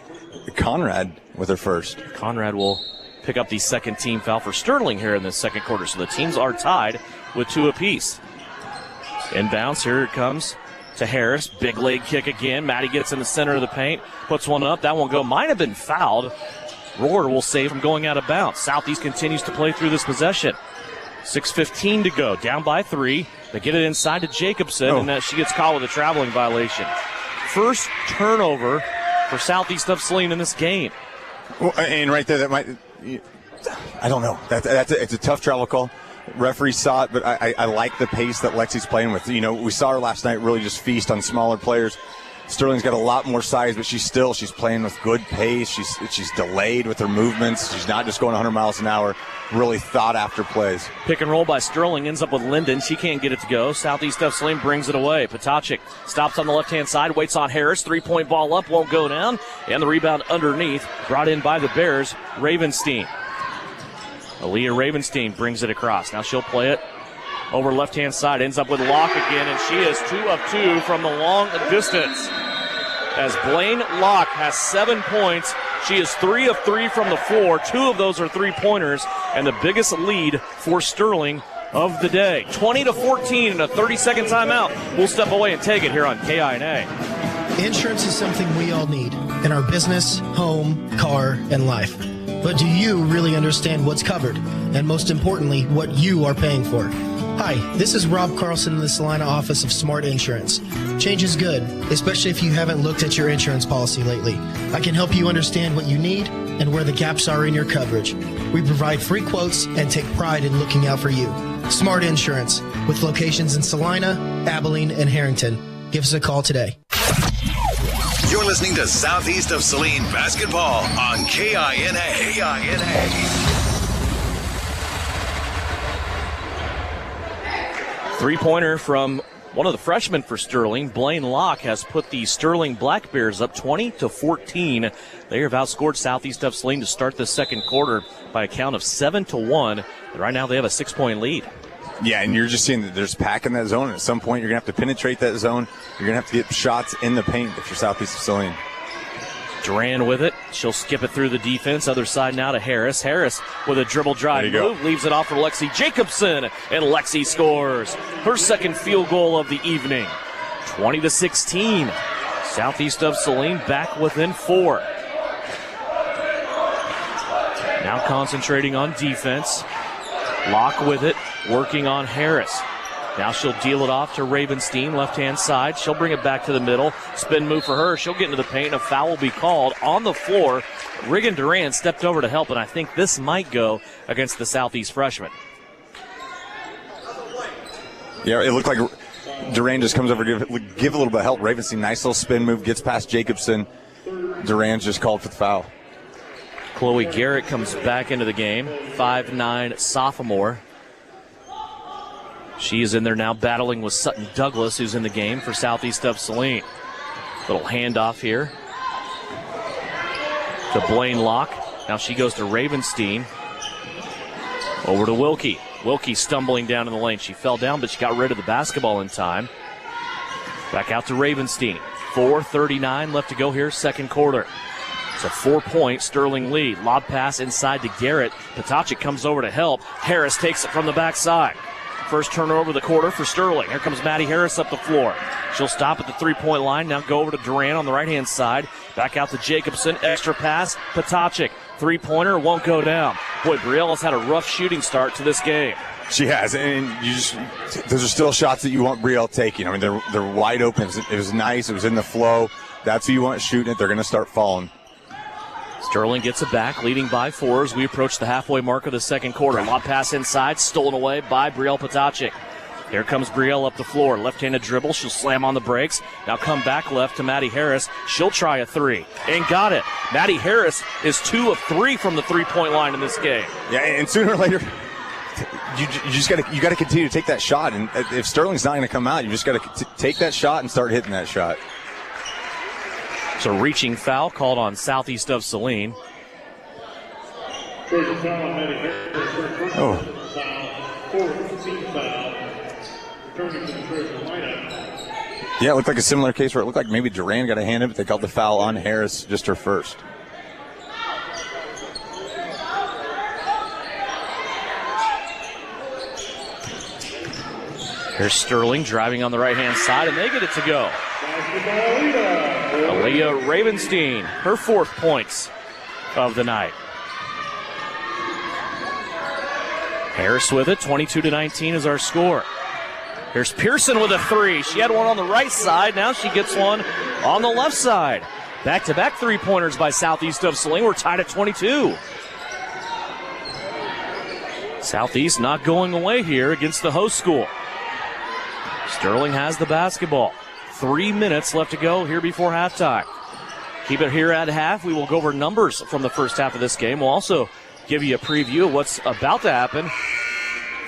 I: Conrad with her first.
A: Conrad will pick up the second team foul for Sterling here in the second quarter. So the teams are tied with 2 apiece. Inbounds, here it comes to Harris. Big leg kick again. Maddie gets in the center of the paint, puts one up. That won't go. Might have been fouled. Rohr will save from going out of bounds. Southeast continues to play through this possession. 6:15 to go. Down by 3. They get it inside to Jacobson, and she gets caught with a traveling violation. First turnover for Southeast of Saline in this game.
I: Well, and right there, that might, I don't know. It's a tough travel call. Referee saw it, but I like the pace that Lexi's playing with. We saw her last night really just feast on smaller players. Sterling's got a lot more size, but she's playing with good pace. She's delayed with her movements. She's not just going 100 miles an hour. Really thought after plays.
A: Pick and roll by Sterling ends up with Linden. She can't get it to go. Southeast of Saline brings it away. Potacek stops on the left-hand side, waits on Harris. 3-point ball up, won't go down. And the rebound underneath, brought in by the Bears, Ravenstein. Aaliyah Ravenstein brings it across. Now she'll play it over left-hand side. Ends up with Locke again, and she is 2 of 2 from the long distance. As Blaine Locke has 7 points, she is 3 of 3 from the floor. 2 of those are 3-pointers, and the biggest lead for Sterling of the day. 20-14 in a 30-second timeout. We'll step away and take it here on KINA.
K: Insurance is something we all need in our business, home, car, and life. But do you really understand what's covered? And most importantly, what you are paying for? Hi, this is Rob Carlson in the Salina office of Smart Insurance. Change is good, especially if you haven't looked at your insurance policy lately. I can help you understand what you need and where the gaps are in your coverage. We provide free quotes and take pride in looking out for you. Smart Insurance, with locations in Salina, Abilene, and Harrington. Give us a call today.
H: You're listening to Southeast of Saline Basketball on KINA.
A: Three-pointer from one of the freshmen for Sterling. Blaine Locke has put the Sterling Black Bears up 20-14. They have outscored Southeast of Saline to start the second quarter by a count of 7-1. And right now they have a 6-point lead.
I: Yeah, and you're just seeing that there's pack in that zone. And at some point, you're going to have to penetrate that zone. You're going to have to get shots in the paint if you're Southeast of Saline.
A: Duran with it. She'll skip it through the defense. Other side now to Harris. Harris with a dribble drive move. Leaves it off for Lexi Jacobson. And Lexi scores her second field goal of the evening. 20-16. Southeast of Saline back within 4. Now concentrating on defense. Locke with it. Working on Harris. Now she'll deal it off to Ravenstein, left-hand side. She'll bring it back to the middle. Spin move for her. She'll get into the paint, and a foul will be called on the floor. Regan Duran stepped over to help, and I think this might go against the Southeast freshman.
I: Yeah, it looked like Duran just comes over to give a little bit of help. Ravenstein, nice little spin move, gets past Jacobson. Duran's just called for the foul.
A: Chloe Garrett comes back into the game, 5'9" sophomore. She is in there now battling with Sutton Douglas, who's in the game for Southeast of Saline. Little handoff here to Blaine Locke. Now she goes to Ravenstein. Over to Wilkie. Wilkie stumbling down in the lane. She fell down, but she got rid of the basketball in time. Back out to Ravenstein. 4:39 left to go here, second quarter. It's a 4-point Sterling lead. Lob pass inside to Garrett. Patacic comes over to help. Harris takes it from the backside. First turnover of the quarter for Sterling. Here comes Maddie Harris up the floor. She'll stop at the three-point line. Now go over to Duran on the right-hand side. Back out to Jacobson. Extra pass. Patacic. Three-pointer won't go down. Boy, Brielle's had a rough shooting start to this game.
I: She has, and those are still shots that you want Brielle taking. I mean, they're wide open. It was nice. It was in the flow. That's who you want shooting it. They're going to start falling.
A: Sterling gets it back, leading by 4 as we approach the halfway mark of the second quarter. Lob pass inside, stolen away by Brielle Patacic. Here comes Brielle up the floor. Left-handed dribble. She'll slam on the brakes. Now come back left to Maddie Harris. She'll try a three. And got it. Maddie Harris is 2 of 3 from the three-point line in this game.
I: Yeah, and sooner or later, you got to continue to take that shot. And if Sterling's not going to come out, you just got to take that shot and start hitting that shot.
A: It's a reaching foul called on Southeast of Saline.
I: Oh. Yeah, it looked like a similar case where it looked like maybe Duran got a hand in it, but they called the foul on Harris, just her first.
A: Here's Sterling driving on the right-hand side, and they get it to go. Aaliyah Ravenstein, her 4th points of the night. Harris with it, 22-19 is our score. Here's Pearson with a three. She had one on the right side. Now she gets one on the left side. Back-to-back three-pointers by Southeast of Saline. We're tied at 22. Southeast not going away here against the host school. Sterling has the basketball. 3 minutes left to go here before halftime. Keep it here at half. We will go over numbers from the first half of this game. We'll also give you a preview of what's about to happen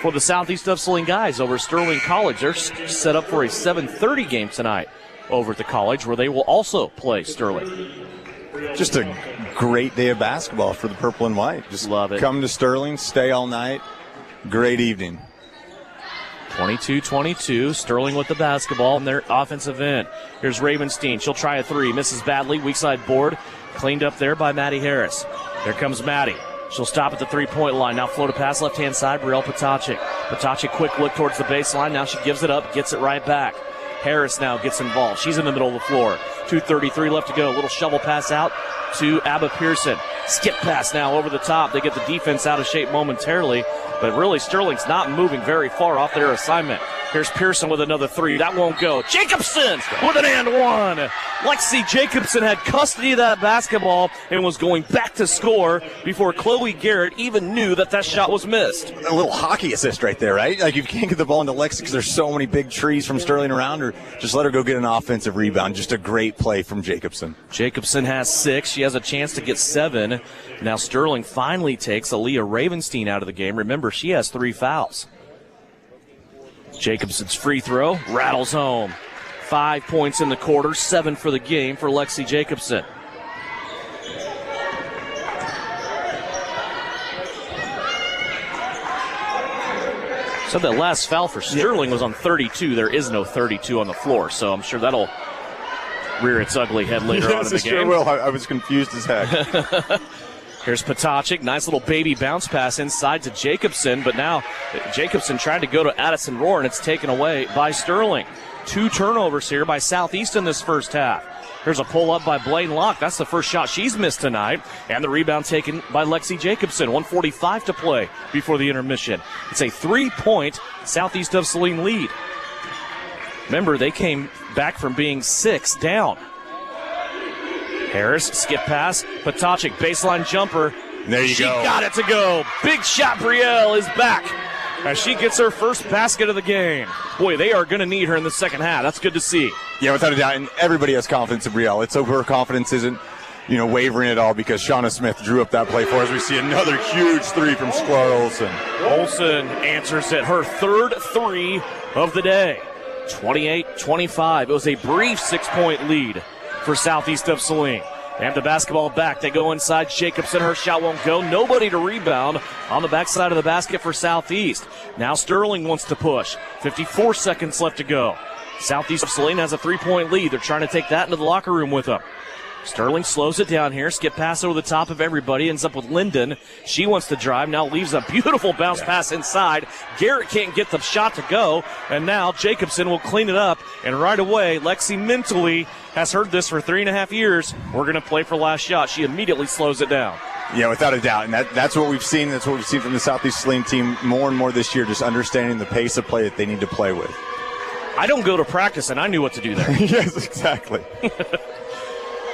A: for the Southeast of Saline guys over Sterling College. They're set up for a 7:30 game tonight over at the college where they will also play Sterling.
I: Just a great day of basketball for the purple and white. Just
A: love it.
I: Come to Sterling, stay all night. Great evening.
A: 22-22, Sterling with the basketball in their offensive end. Here's Ravenstein. She'll try a three. Misses badly. Weak side board. Cleaned up there by Maddie Harris. There comes Maddie. She'll stop at the three-point line. Now float a pass left-hand side. Brielle Patacic. Patacic quick look towards the baseline. Now she gives it up. Gets it right back. Harris now gets involved. She's in the middle of the floor. 2:33 left to go. A little shovel pass out to Abba Pearson. Skip pass now over the top. They get the defense out of shape momentarily. But really, Sterling's not moving very far off their assignment. Here's Pearson with another three. That won't go. Jacobson with an and one. Lexi Jacobson had custody of that basketball and was going back to score before Chloe Garrett even knew that shot was missed.
I: A little hockey assist right there, right? Like, you can't get the ball into Lexi because there's so many big trees from Sterling around her. Just let her go get an offensive rebound. Just a great play from Jacobson.
A: Jacobson has 6. She has a chance to get 7. Now Sterling finally takes Aaliyah Ravenstein out of the game. Remember, she has 3 fouls. Jacobson's free throw rattles home. 5 points in the quarter, 7 for the game for Lexi Jacobson. So that last foul for Sterling was on 32. There is no 32 on the floor, so I'm sure that'll rear its ugly head later on in the game.
I: Sure will. I was confused as heck.
A: Here's Patacic. Nice little baby bounce pass inside to Jacobson, but now Jacobson tried to go to Addison Rohr, and it's taken away by Sterling. 2 turnovers here by Southeast in this first half. Here's a pull-up by Blaine Locke. That's the first shot she's missed tonight. And the rebound taken by Lexi Jacobson. 1:45 to play before the intermission. It's a 3-point Southeast of Saline lead. Remember, they came back from being 6 down. Harris, skip pass. Potocnik, baseline jumper.
I: There you go.
A: She got it to go. Big shot. Brielle is back as she gets her first basket of the game. Boy, they are going to need her in the second half. That's good to see.
I: Yeah, without a doubt. And everybody has confidence in Brielle. It's so her confidence isn't, wavering at all because Shauna Smith drew up that play for us. We see another huge three from Sklar Olsen.
A: Olsen answers it. Her third three of the day. 28-25. It was a brief 6-point lead for Southeast of Saline. They have the basketball back. They go inside. Jacobson, her shot won't go. Nobody to rebound on the backside of the basket for Southeast. Now Sterling wants to push. 54 seconds left to go. Southeast of Saline has a 3-point lead. They're trying to take that into the locker room with them. Sterling slows it down here. Skip pass over the top of everybody. Ends up with Linden. She wants to drive. Now leaves a beautiful bounce pass inside. Garrett can't get the shot to go. And now Jacobson will clean it up. And right away, Lexi mentally has heard this for 3.5 years. We're going to play for last shot. She immediately slows it down.
I: Yeah, without a doubt. And that's what we've seen. That's what we've seen from the Southeast Saline team more and more this year, just understanding the pace of play that they need to play with.
A: I don't go to practice, and I knew what to do there.
I: Yes, exactly.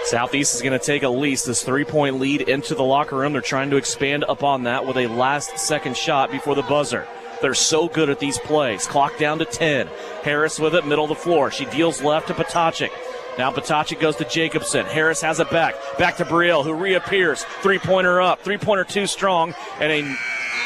A: Southeast is going to take at least this 3-point lead into the locker room. They're trying to expand upon that with a last-second shot before the buzzer. They're so good at these plays. Clock down to 10. Harris with it, middle of the floor. She deals left to Potocnik. Now Potocnik goes to Jacobson. Harris has it back. Back to Brielle, who reappears. Three-pointer up. Three-pointer too strong. And a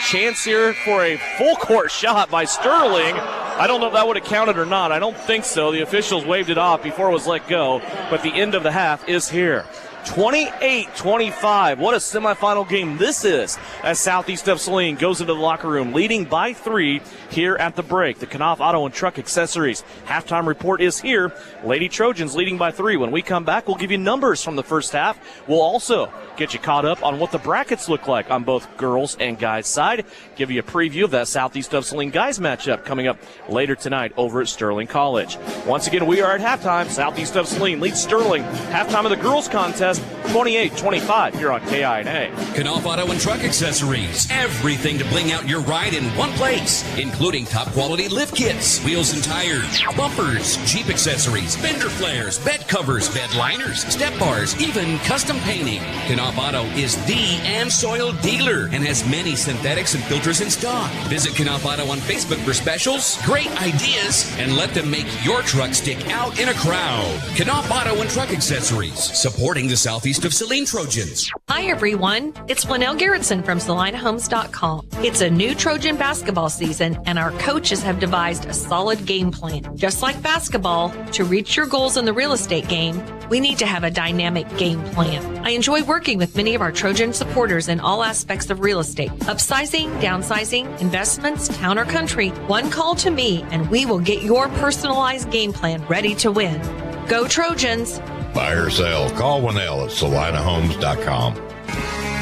A: chance here for a full-court shot by Sterling. I don't know if that would have counted or not. I don't think so. The officials waved it off before it was let go. But the end of the half is here. 28-25. What a semifinal game this is as Southeast of Saline goes into the locker room leading by 3 here at the break. The Knopf Auto and Truck Accessories halftime report is here. Lady Trojans leading by 3. When we come back, we'll give you numbers from the first half. We'll also get you caught up on what the brackets look like on both girls and guys' side. Give you a preview of that Southeast of Saline guys matchup coming up later tonight over at Sterling College. Once again, we are at halftime. Southeast of Saline leads Sterling. Halftime of the girls contest, 28-25 here on KINA.
E: Knopf Auto and Truck Accessories. Everything to bling out your ride in one place, including top quality lift kits, wheels and tires, bumpers, Jeep accessories, fender flares, bed covers, bed liners, step bars, even custom painting. Knopf Auto is the and soil dealer and has many synthetics and filters in stock. Visit Knopf Auto on Facebook for specials, great ideas, and let them make your truck stick out in a crowd. Knopf Auto and Truck Accessories, supporting the Southeast of Saline Trojans.
C: Hi, everyone. It's Flanell Garrettson from SalineHomes.com. It's a new Trojan basketball season, and our coaches have devised a solid game plan. Just like basketball, to reach your goals in the real estate game, we need to have a dynamic game plan. I enjoy working with many of our Trojan supporters in all aspects of real estate. Upsizing, downsizing, investments, town or country. One call to me, and we will get your personalized game plan ready to win. Go Trojans!
D: Buy or sell, call Winnell at SalinaHomes.com.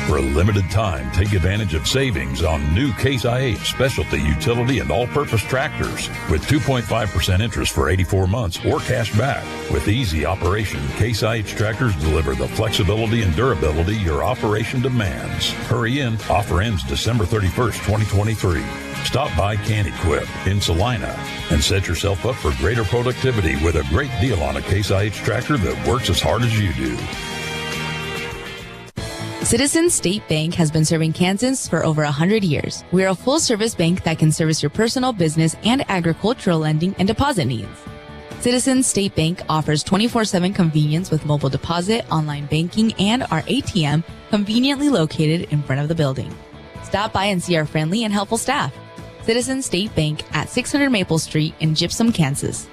L: For a limited time, take advantage of savings on new Case IH specialty utility and all-purpose tractors with 2.5% interest for 84 months or cash back. With easy operation, Case IH tractors deliver the flexibility and durability your operation demands. Hurry in. Offer ends December 31st, 2023. Stop by Can Equip in Salina and set yourself up for greater productivity with a great deal on a Case IH tractor that works as hard as you do.
M: Citizens State Bank has been serving Kansans for over 100 years. We are a full-service bank that can service your personal, business, and agricultural lending and deposit needs. Citizens State Bank offers 24/7 convenience with mobile deposit, online banking, and our ATM conveniently located in front of the building. Stop by and see our friendly and helpful staff. Citizens State Bank at 600 Maple Street in Gypsum, Kansas.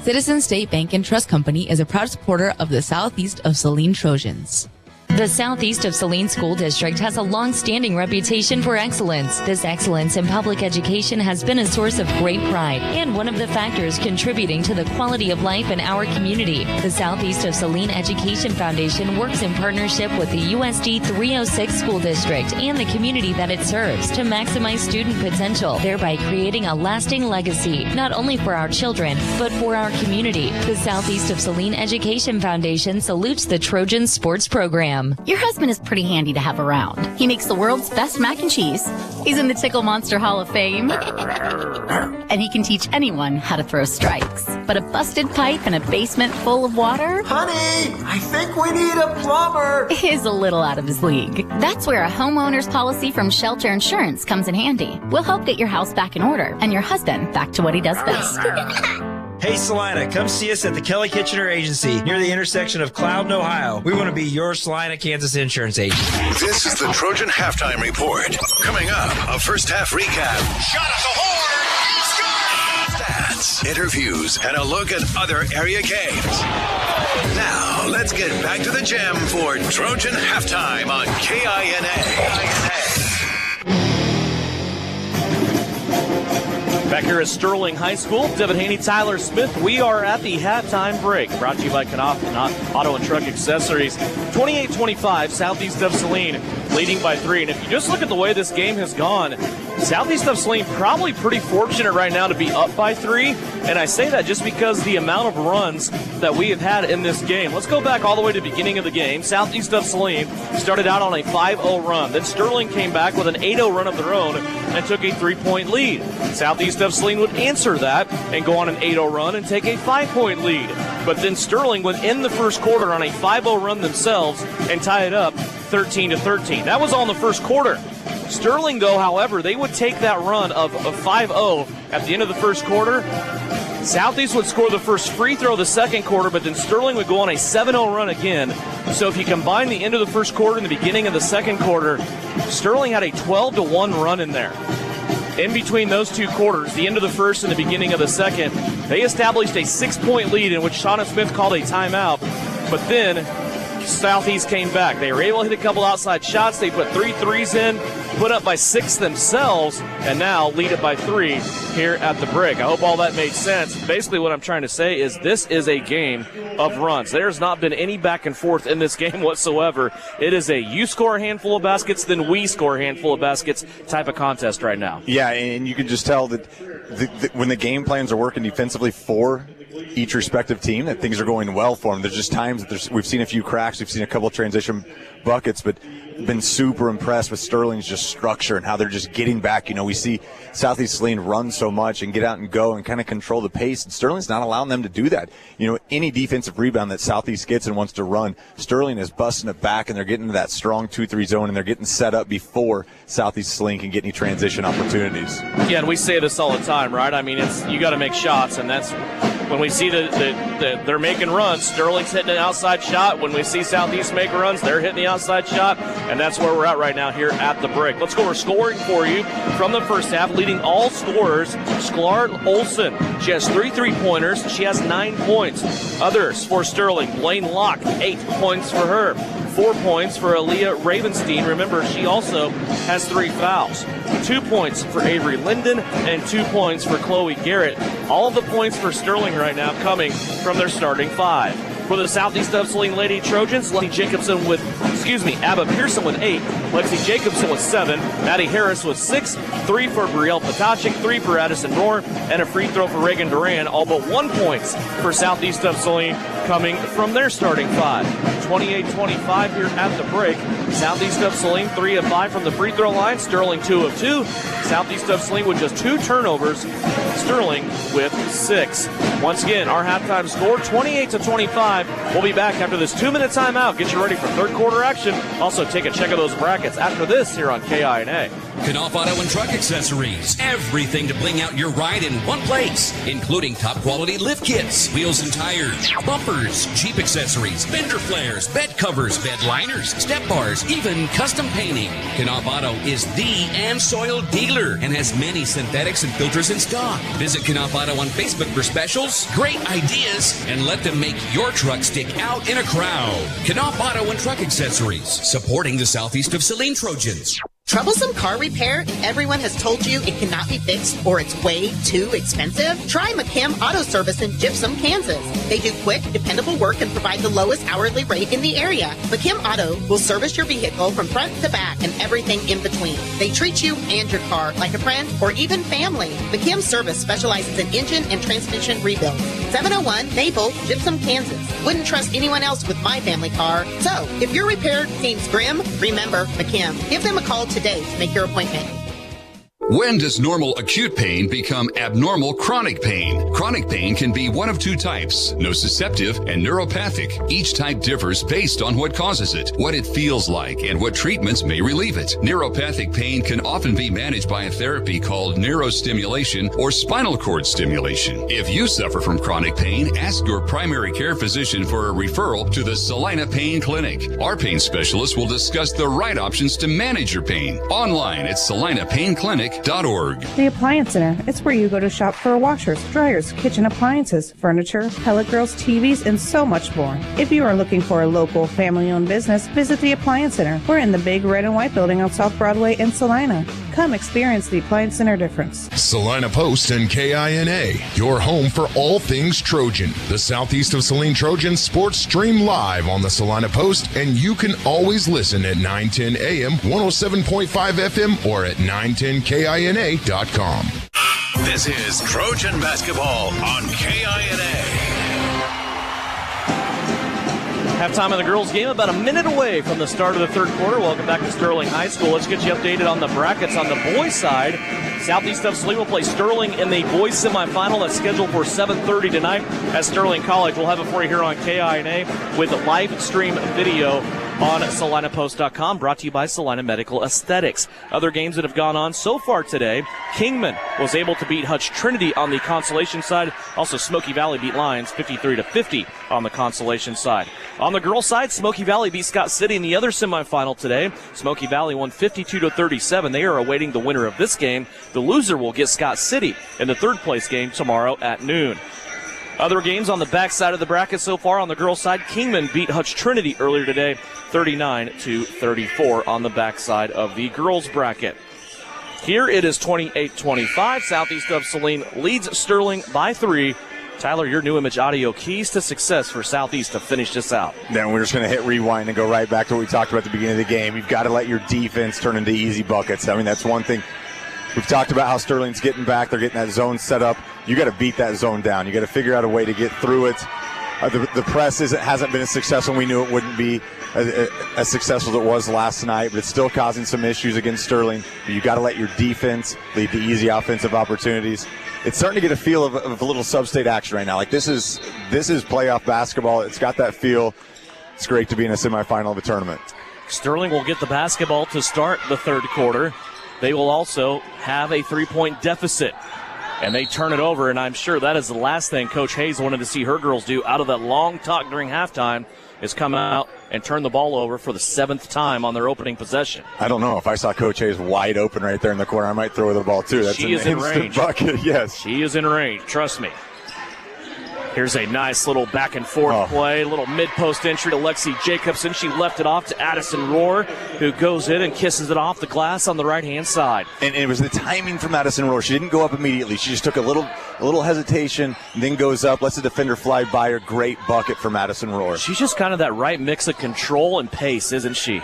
M: Citizens State Bank and Trust Company is a proud supporter of the Southeast of Saline Trojans.
N: The Southeast of Saline School District has a long-standing reputation for excellence. This excellence in public education has been a source of great pride and one of the factors contributing to the quality of life in our community. The Southeast of Saline Education Foundation works in partnership with the USD 306 School District and the community that it serves to maximize student potential, thereby creating a lasting legacy, not only for our children, but for our community. The Southeast of Saline Education Foundation salutes the Trojan sports program.
O: Your husband is pretty handy to have around. He makes the world's best mac and cheese. He's in the Tickle Monster Hall of Fame. And he can teach anyone how to throw strikes. But a busted pipe in a basement full of water?
P: Honey, I think we need a plumber.
O: Is a little out of his league. That's where a homeowner's policy from Shelter Insurance comes in handy. We'll help get your house back in order and your husband back to what he does best.
Q: Hey Salina, come see us at the Kelly Kitchener Agency near the intersection of Cloud and Ohio. We want to be your Salina, Kansas insurance agent.
H: This is the Trojan Halftime Report. Coming up, a first half recap. Shot at the horn! Stats, interviews, and a look at other area games. Now, let's get back to the gym for Trojan Halftime on KINA.
A: Back here at Sterling High School, Devin Haney, Tyler Smith. We are at the halftime break. Brought to you by Knopf Auto and Truck Accessories. 28-25, Southeast of Saline leading by 3. And if you just look at the way this game has gone, Southeast of Saline probably pretty fortunate right now to be up by 3. And I say that just because the amount of runs that we have had in this game. Let's go back all the way to the beginning of the game. Southeast of Saline started out on a 5-0 run. Then Sterling came back with an 8-0 run of their own and took a 3-point lead. Southeast of Saline would answer that and go on an 8-0 run and take a 5-point lead. But then Sterling would end the first quarter on a 5-0 run themselves and tie it up 13-13. That was all in the first quarter. Sterling, though, however, they would take that run of 5-0 at the end of the first quarter. Southeast would score the first free throw of the second quarter, but then Sterling would go on a 7-0 run again. So if you combine the end of the first quarter and the beginning of the second quarter, Sterling had a 12-1 run in there. In between those two quarters, the end of the first and the beginning of the second, they established a 6-point lead in which Shauna Smith called a timeout. But then Southeast came back. They were able to hit a couple outside shots. They put 3 threes in, put up by 6 themselves, and now lead it by 3 here at the break. I hope all that made sense. Basically what I'm trying to say is this is a game of runs. There's not been any back and forth in this game whatsoever. It is a you score a handful of baskets, then we score a handful of baskets type of contest right now.
I: Yeah, and you can just tell that when the game plans are working defensively for each respective team, that things are going well for them. There's just times that we've seen a few cracks, we've seen a couple of transition buckets, but been super impressed with Sterling's just structure and how they're just getting back. You know, we see Southeast Saline run so much and get out and go and kind of control the pace, and Sterling's not allowing them to do that. You know, any defensive rebound that Southeast gets and wants to run, Sterling is busting it back, and they're getting to that strong 2-3 zone, and they're getting set up before Southeast Saline can get any transition opportunities.
A: Yeah, and we say this all the time, right? I mean, it's you got to make shots, and that's when we see that they're making runs. Sterling's hitting an outside shot. When we see Southeast make runs, they're hitting the outside shot, and that's where we're at right now here at the break. Let's go over scoring for you from the first half. Leading all scorers, Sklar Olson. She has 3 3-pointers. She has 9 points. Others for Sterling, Blaine Locke, 8 points for her. 4 points for Aaliyah Ravenstein. Remember, she also has 3 fouls. 2 points for Avery Linden and 2 points for Chloe Garrett. All of the points for Sterling right now coming from their starting 5. For the Southeast of Saline Lady Trojans, Abba Pearson with 8, Lexi Jacobson with 7, Maddie Harris with 6, 3 for Brielle Potachik, 3 for Addison Rohr, and a free throw for Reagan Duran. All but 1 points for Southeast of Saline coming from their starting 5. 28-25 here at the break. Southeast of Saline 3 of 5 from the free throw line. Sterling 2 of 2. Southeast of Saline with just 2 turnovers. Sterling with 6. Once again, our halftime score 28-25. We'll be back after this 2-minute timeout. Get you ready for third quarter action. Also, take a check of those brackets after this here on KINA.
E: Knopf Auto and Truck Accessories. Everything to bling out your ride in one place, including top quality lift kits, wheels and tires, bumpers, Jeep accessories, fender flares, bed covers, bed liners, step bars, even custom painting. Knopf Auto is the and soil dealer and has many synthetics and filters in stock. Visit Knopf Auto on Facebook for specials, great ideas, and let them make your truck stick out in a crowd. Knopf Auto and Truck Accessories, supporting the southeast of Saline Trojans.
R: Troublesome car repair and everyone has told you it cannot be fixed or it's way too expensive? Try McKim Auto Service in Gypsum, Kansas. They do quick, dependable work and provide the lowest hourly rate in the area. McKim Auto will service your vehicle from front to back and everything in between. They treat you and your car like a friend or even family. McKim Service specializes in engine and transmission rebuilds. 701 Maple, Gypsum, Kansas. Wouldn't trust anyone else with my family car. So, if your repair seems grim, remember McKim. Give them a call today to make your appointment.
S: When does normal acute pain become abnormal chronic pain? Chronic pain can be one of two types, nociceptive and neuropathic. Each type differs based on what causes it, what it feels like, and what treatments may relieve it. Neuropathic pain can often be managed by a therapy called neurostimulation or spinal cord stimulation. If you suffer from chronic pain, ask your primary care physician for a referral to the Saline Pain Clinic. Our pain specialist will discuss the right options to manage your pain. Online at SalinePainClinic.org.
T: The Appliance Center. It's where you go to shop for washers, dryers, kitchen appliances, furniture, pellet grills, TVs, and so much more. If you are looking for a local family-owned business, visit the Appliance Center. We're in the big red and white building on South Broadway in Salina. Come experience the Appliance Center difference.
U: Salina Post and KINA, your home for all things Trojan. The southeast of Saline Trojan sports stream live on the Salina Post, and you can always listen at 910 AM, 107.5 FM, or at 910KINA.com.
H: This is Trojan basketball on KINA.
A: Halftime of the girls' game, about a minute away from the start of the third quarter. Welcome back to Sterling High School. Let's get you updated on the brackets on the boys' side. Southeast of Saline will play Sterling in the boys' semifinal. That's scheduled for 7:30 tonight at Sterling College. We'll have it for you here on KINA with live stream video on SalinaPost.com, brought to you by Salina Medical Aesthetics. Other games that have gone on so far today, Kingman was able to beat Hutch Trinity on the consolation side. Also, Smoky Valley beat Lyons 53-50 on the consolation side. On the girls' side, Smoky Valley beat Scott City in the other semifinal today. Smoky Valley won 52-37. They are awaiting the winner of this game. The loser will get Scott City in the third-place game tomorrow at noon. Other games on the backside of the bracket so far. On the girls' side, Kingman beat Hutch Trinity earlier today, 39-34 on the backside of the girls' bracket. Here it is 28-25. Southeast of Saline leads Sterling by 3. Tyler, your New Image Audio, keys to success for Southeast to finish this out.
I: Then we're just going to hit rewind and go right back to what we talked about at the beginning of the game. You've got to let your defense turn into easy buckets. I mean, that's one thing. We've talked about how Sterling's getting back. They're getting that zone set up. You got to beat that zone down. You got to figure out a way to get through it. The press hasn't been as successful. We knew it wouldn't be as successful as it was last night, but it's still causing some issues against Sterling. But you got to let your defense lead to easy offensive opportunities. It's starting to get a feel of a little sub-state action right now. Like this is playoff basketball. It's got that feel. It's great to be in a semifinal of a tournament.
A: Sterling will get the basketball to start the third quarter. They will also have a 3-point deficit, and they turn it over, and I'm sure that is the last thing Coach Hayes wanted to see her girls do out of that long talk during halftime, is come out and turn the ball over for the 7th time on their opening possession.
I: I don't know. If I saw Coach Hayes wide open right there in the corner, I might throw her the ball too. That's
A: she is in range.
I: Bucket, yes.
A: She is in range, trust me. Here's a nice little back and forth play, little mid-post entry to Lexi Jacobson. She left it off to Addison Rohr, who goes in and kisses it off the glass on the right-hand side.
I: And it was the timing from Addison Rohr. She didn't go up immediately. She just took a little hesitation, and then goes up, lets the defender fly by her. Great bucket from Addison Rohr.
A: She's just kind of that right mix of control and pace, isn't she?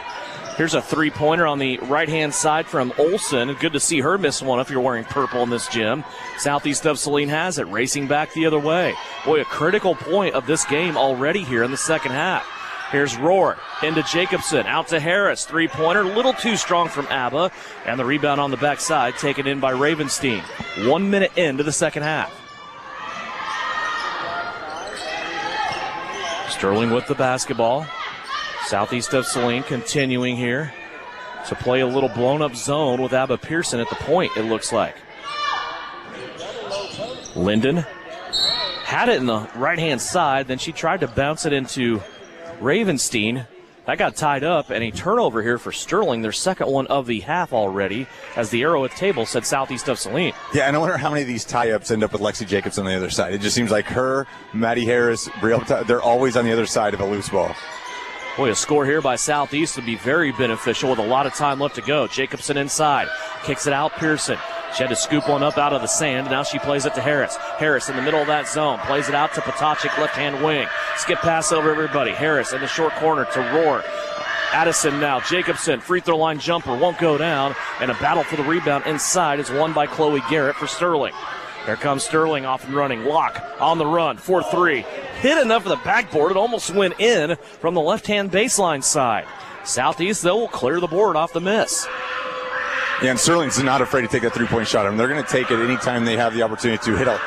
A: Here's a three-pointer on the right-hand side from Olsen. Good to see her miss one if you're wearing purple in this gym. Southeast of Saline has it, racing back the other way. Boy, a critical point of this game already here in the second half. Here's Rohr into Jacobson, out to Harris. Three-pointer, a little too strong from Abba. And the rebound on the backside taken in by Ravenstein. 1 minute into the second half. Sterling with the basketball. Southeast of Saline continuing here. So play a little blown-up zone with Abba Pearson at the point, it looks like. Linden had it in the right-hand side, then she tried to bounce it into Ravenstein. That got tied up, and a turnover here for Sterling, their second one of the half already, as the arrow at table said southeast of Saline.
I: Yeah, and I wonder how many of these tie-ups end up with Lexi Jacobs on the other side. It just seems like her, Maddie Harris, Brielle, they're always on the other side of a loose ball.
A: Boy, a score here by Southeast would be very beneficial with a lot of time left to go. Jacobson inside, kicks it out, Pearson. She had to scoop one up out of the sand. Now she plays it to Harris. Harris in the middle of that zone. Plays it out to Potacek, left-hand wing. Skip pass over everybody. Harris in the short corner to Rohr. Addison now. Jacobson, free throw line jumper, won't go down. And a battle for the rebound inside is won by Chloe Garrett for Sterling. Here comes Sterling off and running. Locke on the run. 4-3. Hit enough of the backboard. It almost went in from the left-hand baseline side. Southeast, though, will clear the board off the miss.
I: Yeah, and Sterling's not afraid to take that three-point shot. I mean, they're going to take it anytime they have the opportunity to hit a.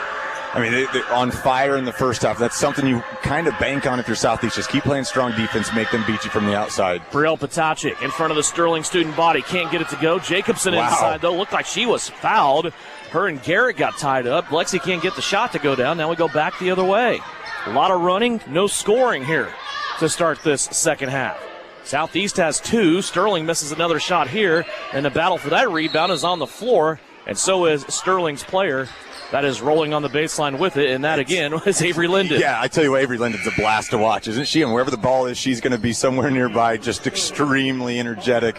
I: I mean, they're on fire in the first half. That's something you kind of bank on if you're Southeast. Just keep playing strong defense, make them beat you from the outside.
A: Brielle Potacek in front of the Sterling student body. Can't get it to go. Jacobson inside, though. Looked like she was fouled. Her and Garrett got tied up. Lexi can't get the shot to go down. Now we go back the other way. A lot of running, no scoring here to start this second half. Southeast has two. Sterling misses another shot here, and the battle for that rebound is on the floor, and so is Sterling's player. That is rolling on the baseline with it, and that again was Avery Linden.
I: Yeah, I tell you what, Avery Linden's a blast to watch, isn't she? And wherever the ball is, she's going to be somewhere nearby, just extremely energetic.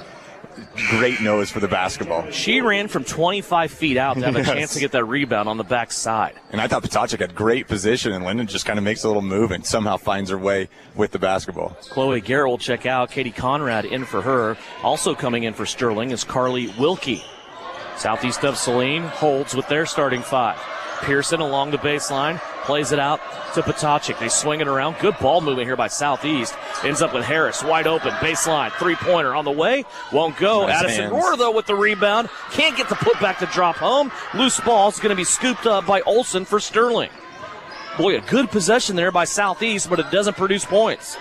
I: Great nose for the basketball.
A: She ran from 25 feet out to have a chance to get that rebound on the back side.
I: And I thought Potacek had great position, and Linden just kind of makes a little move and somehow finds her way with the basketball.
A: Chloe Garrett will check out. Katie Conrad in for her. Also coming in for Sterling is Carly Wilkie. Southeast of Saline holds with their starting five. Pearson along the baseline, plays it out to Potacek. They swing it around. Good ball movement here by Southeast. Ends up with Harris, wide open, baseline, three-pointer on the way. Won't go.
I: Nice
A: Addison
I: hands.
A: Rohr, though, with the rebound. Can't get the putback to drop home. Loose ball is going to be scooped up by Olsen for Sterling. Boy, a good possession there by Southeast, but it doesn't produce points.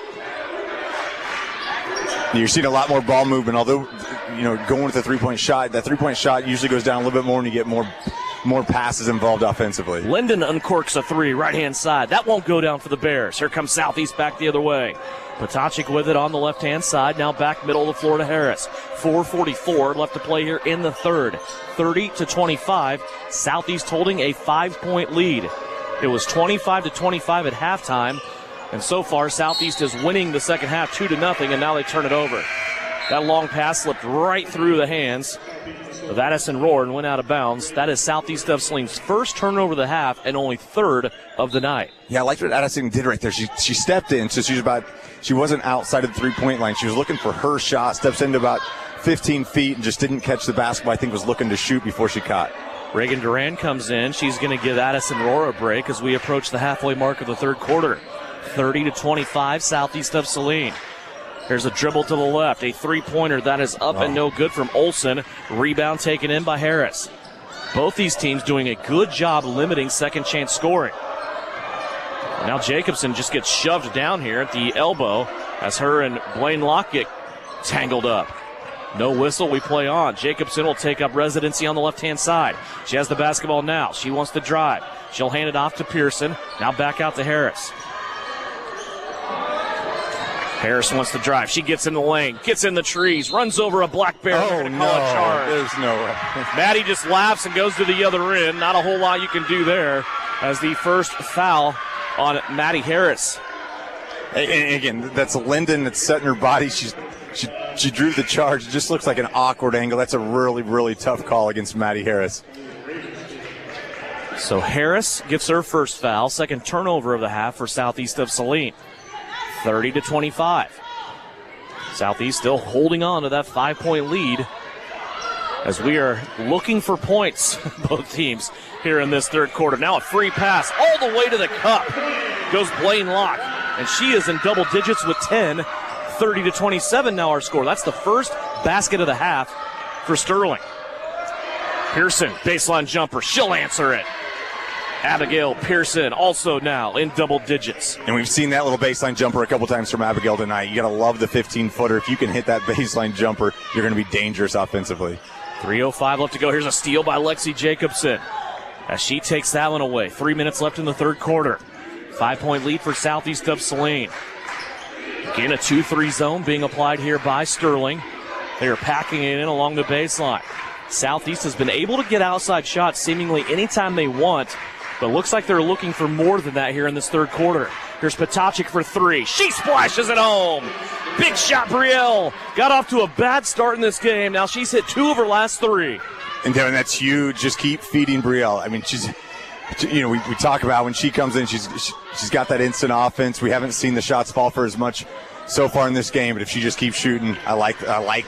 I: You're seeing a lot more ball movement, although, going with the three-point shot, that three-point shot usually goes down a little bit more and you get more passes involved offensively.
A: Linden uncorks a three, right-hand side. That won't go down for the Bears. Here comes Southeast back the other way. Potacek with it on the left-hand side. Now back middle of the floor to Harris. 4:44 left to play here in the third. 30-25. Southeast holding a 5-point lead. It was 25-25 at halftime. And so far, Southeast is winning the second half 2-0, and now they turn it over. That long pass slipped right through the hands of Addison Rohr and went out of bounds. That is Southeast of Saline's first turnover of the half and only third of the night.
I: Yeah, I liked what Addison did right there. She stepped in, so she wasn't outside of the three-point line. She was looking for her shot, steps into about 15 feet and just didn't catch the basketball. I think was looking to shoot before she caught.
A: Reagan Duran comes in. She's going to give Addison Rohr a break as we approach the halfway mark of the third quarter. 30-25, Southeast of Saline. There's a dribble to the left, a three-pointer that is up and no good from Olsen. Rebound taken in by Harris. Both these teams doing a good job limiting second chance scoring. Now Jacobson just gets shoved down here at the elbow as her and Blaine Locke get tangled up. No whistle, we play on. Jacobson will take up residency on the left-hand side. She has the basketball now. She wants to drive. She'll hand it off to Pearson. Now back out to Harris. Harris wants to drive. She gets in the lane, gets in the trees, runs over a black bear.
I: Oh, no. There's no way.
A: Maddie just laughs and goes to the other end. Not a whole lot you can do there as the first foul on Maddie Harris.
I: And again, that's Linden that's setting her body. She drew the charge. It just looks like an awkward angle. That's a really, really tough call against Maddie Harris.
A: So Harris gets her first foul, second turnover of the half for Southeast of Saline. 30-25. Southeast still holding on to that 5-point lead as we are looking for points, both teams, here in this third quarter. Now a free pass all the way to the cup goes Blaine Locke, and she is in double digits with 10. 30-27 now our score. That's the first basket of the half for Sterling. Pearson, baseline jumper. She'll answer it. Abigail Pearson also now in double digits.
I: And we've seen that little baseline jumper a couple times from Abigail tonight. You got to love the 15-footer. If you can hit that baseline jumper, you're going to be dangerous offensively.
A: 3:05 left to go. Here's a steal by Lexi Jacobson as she takes that one away. 3 minutes left in the third quarter. 5-point lead for Southeast of Saline. Again, a 2-3 zone being applied here by Sterling. They are packing it in along the baseline. Southeast has been able to get outside shots seemingly anytime they want, but looks like they're looking for more than that here in this third quarter. Here's Potacik for three. She splashes it home. Big shot, Brielle. Got off to a bad start in this game. Now she's hit 2 of her last 3.
I: And Devin, that's huge. Just keep feeding Brielle. I mean, we talk about when she comes in, she's got that instant offense. We haven't seen the shots fall for as much so far in this game, but if she just keeps shooting, I like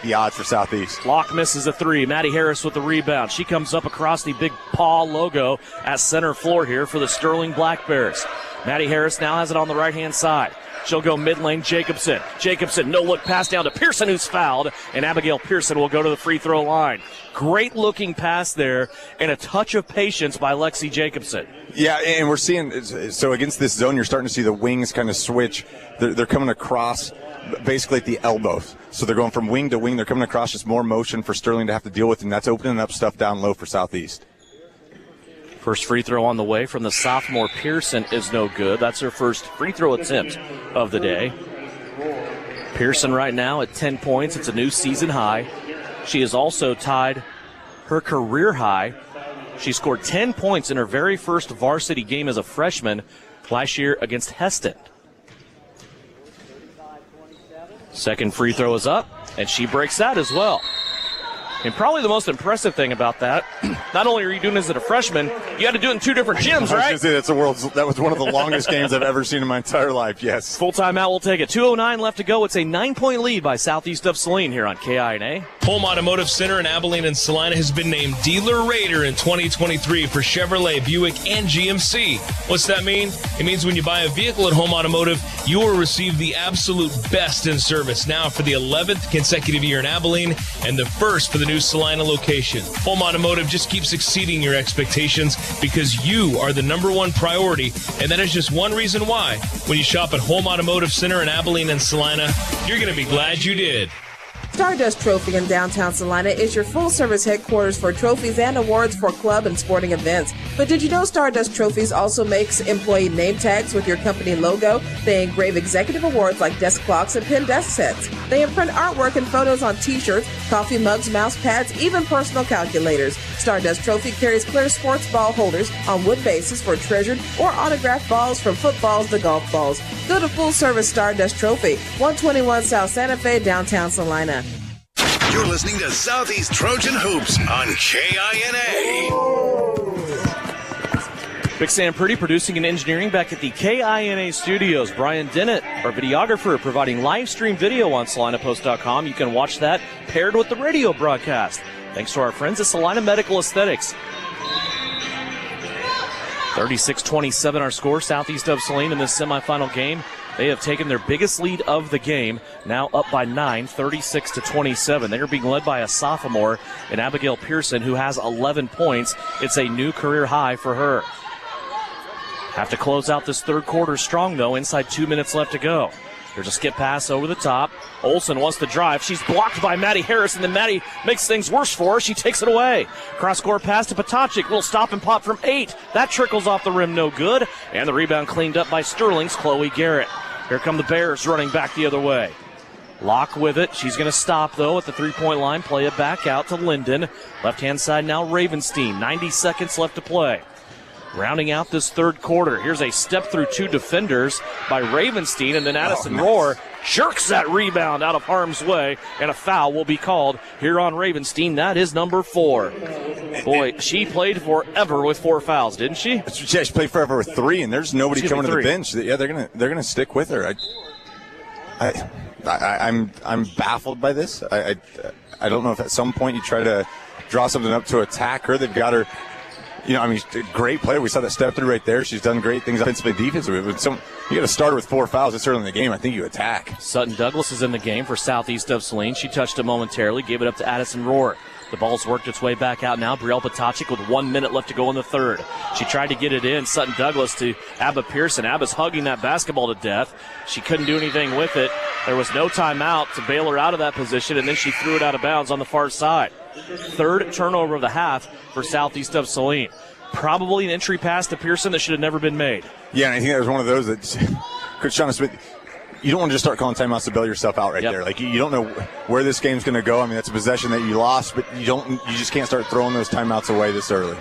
I: the odds for Southeast.
A: Locke misses a 3. Maddie Harris with the rebound. She comes up across the big paw logo at center floor here for the Sterling Black Bears. Maddie Harris now has it on the right-hand side. She'll go mid-lane, Jacobson. Jacobson, no-look pass down to Pearson, who's fouled, and Abigail Pearson will go to the free-throw line. Great-looking pass there, and a touch of patience by Lexi Jacobson.
I: Yeah, and we're seeing, so against this zone, you're starting to see the wings kind of switch. They're coming across basically at the elbows. So they're going from wing to wing. They're coming across, just more motion for Sterling to have to deal with, and that's opening up stuff down low for Southeast.
A: First free throw on the way from the sophomore Pearson is no good. That's her first free throw attempt of the day. Pearson right now at 10 points. It's a new season high. She has also tied her career high. She scored 10 points in her very first varsity game as a freshman last year against Heston. Second free throw is up, and she breaks that as well. And probably the most impressive thing about that, not only are you doing this as a freshman, you had to do it in 2 different gyms, right?
I: I was going to say, that was one of the longest games I've ever seen in my entire life, yes.
A: Full timeout, we'll take it. 2:09 left to go. It's a 9-point lead by Southeast of Saline here on KINA.
B: Home Automotive Center in Abilene and Salina has been named Dealer Raider in 2023 for Chevrolet, Buick, and GMC. What's that mean? It means when you buy a vehicle at Home Automotive, you will receive the absolute best in service now for the 11th consecutive year in Abilene and the first for the new Salina location. Home Automotive just keeps exceeding your expectations because you are the number one priority, and that is just one reason why. When you shop at Home Automotive Center in Abilene and Salina, you're going to be glad you did.
V: Stardust Trophy in downtown Salina is your full-service headquarters for trophies and awards for club and sporting events. But did you know Stardust Trophies also makes employee name tags with your company logo? They engrave executive awards like desk clocks and pen desk sets. They imprint artwork and photos on T-shirts, coffee mugs, mouse pads, even personal calculators. Stardust Trophy carries clear sports ball holders on wood bases for treasured or autographed balls from footballs to golf balls. Go to full-service Stardust Trophy, 121 South Santa Fe, downtown Salina.
H: You're listening to Southeast Trojan Hoops on KINA.
A: Big Sam Purdy producing and engineering back at the KINA studios. Brian Dennett, our videographer, providing live stream video on SalinaPost.com. You can watch that paired with the radio broadcast. Thanks to our friends at Salina Medical Aesthetics. 36-27 our score. Southeast of Saline in this semifinal game. They have taken their biggest lead of the game, now up by 9, 36-27. They are being led by a sophomore in Abigail Pearson, who has 11 points. It's a new career high for her. Have to close out this third quarter strong, though. Inside 2 minutes left to go. There's a skip pass over the top. Olsen wants to drive. She's blocked by Maddie Harris, and then Maddie makes things worse for her. She takes it away. Cross-court pass to Potacik. Little stop and pop from 8. That trickles off the rim, no good. And the rebound cleaned up by Sterling's Chloe Garrett. Here come the Bears running back the other way. Locke with it. She's going to stop, though, at the three-point line. Play it back out to Linden. Left-hand side now, Ravenstein. 90 seconds left to play. Rounding out this third quarter, here's a step through 2 defenders by Ravenstein, and then Addison Rohr jerks that rebound out of harm's way, and a foul will be called here on Ravenstein. That is number 4. Boy, she played forever with 4 fouls, didn't she?
I: Yeah, she played forever with 3, and there's nobody coming to the bench. Yeah, they're gonna stick with her. I'm baffled by this. I don't know if at some point you try to draw something up to attack her. They've got her. You know, I mean, great player. We saw that step through right there. She's done great things offensively and defensively. You got to start with 4 fouls. It's early in the game. I think you attack.
A: Sutton Douglas is in the game for Southeast of Saline. She touched it momentarily, gave it up to Addison Rohr. The ball's worked its way back out now. Brielle Potacek with 1 minute left to go in the third. She tried to get it in. Sutton Douglas to Abba Pearson. Abba's hugging that basketball to death. She couldn't do anything with it. There was no timeout to bail her out of that position, and then she threw it out of bounds on the far side. Third turnover of the half for Southeast of Saline. Probably an entry pass to Pearson that should have never been made.
I: Yeah, and I think that was one of those that Coach Shauna Smith, you don't want to just start calling timeouts to bail yourself out right there. Like, you don't know where this game's going to go. I mean, that's a possession that you lost, but you just can't start throwing those timeouts away this early.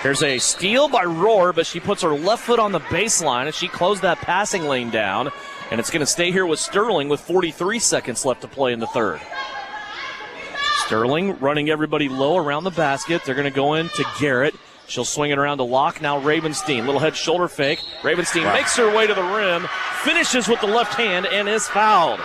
A: Here's a steal by Rohr, but she puts her left foot on the baseline as she closed that passing lane down, and it's going to stay here with Sterling with 43 seconds left to play in the third. Sterling running everybody low around the basket. They're going to go in to Garrett. She'll swing it around to Locke. Now Ravenstein. Little head shoulder fake. Ravenstein makes her way to the rim, finishes with the left hand, and is fouled.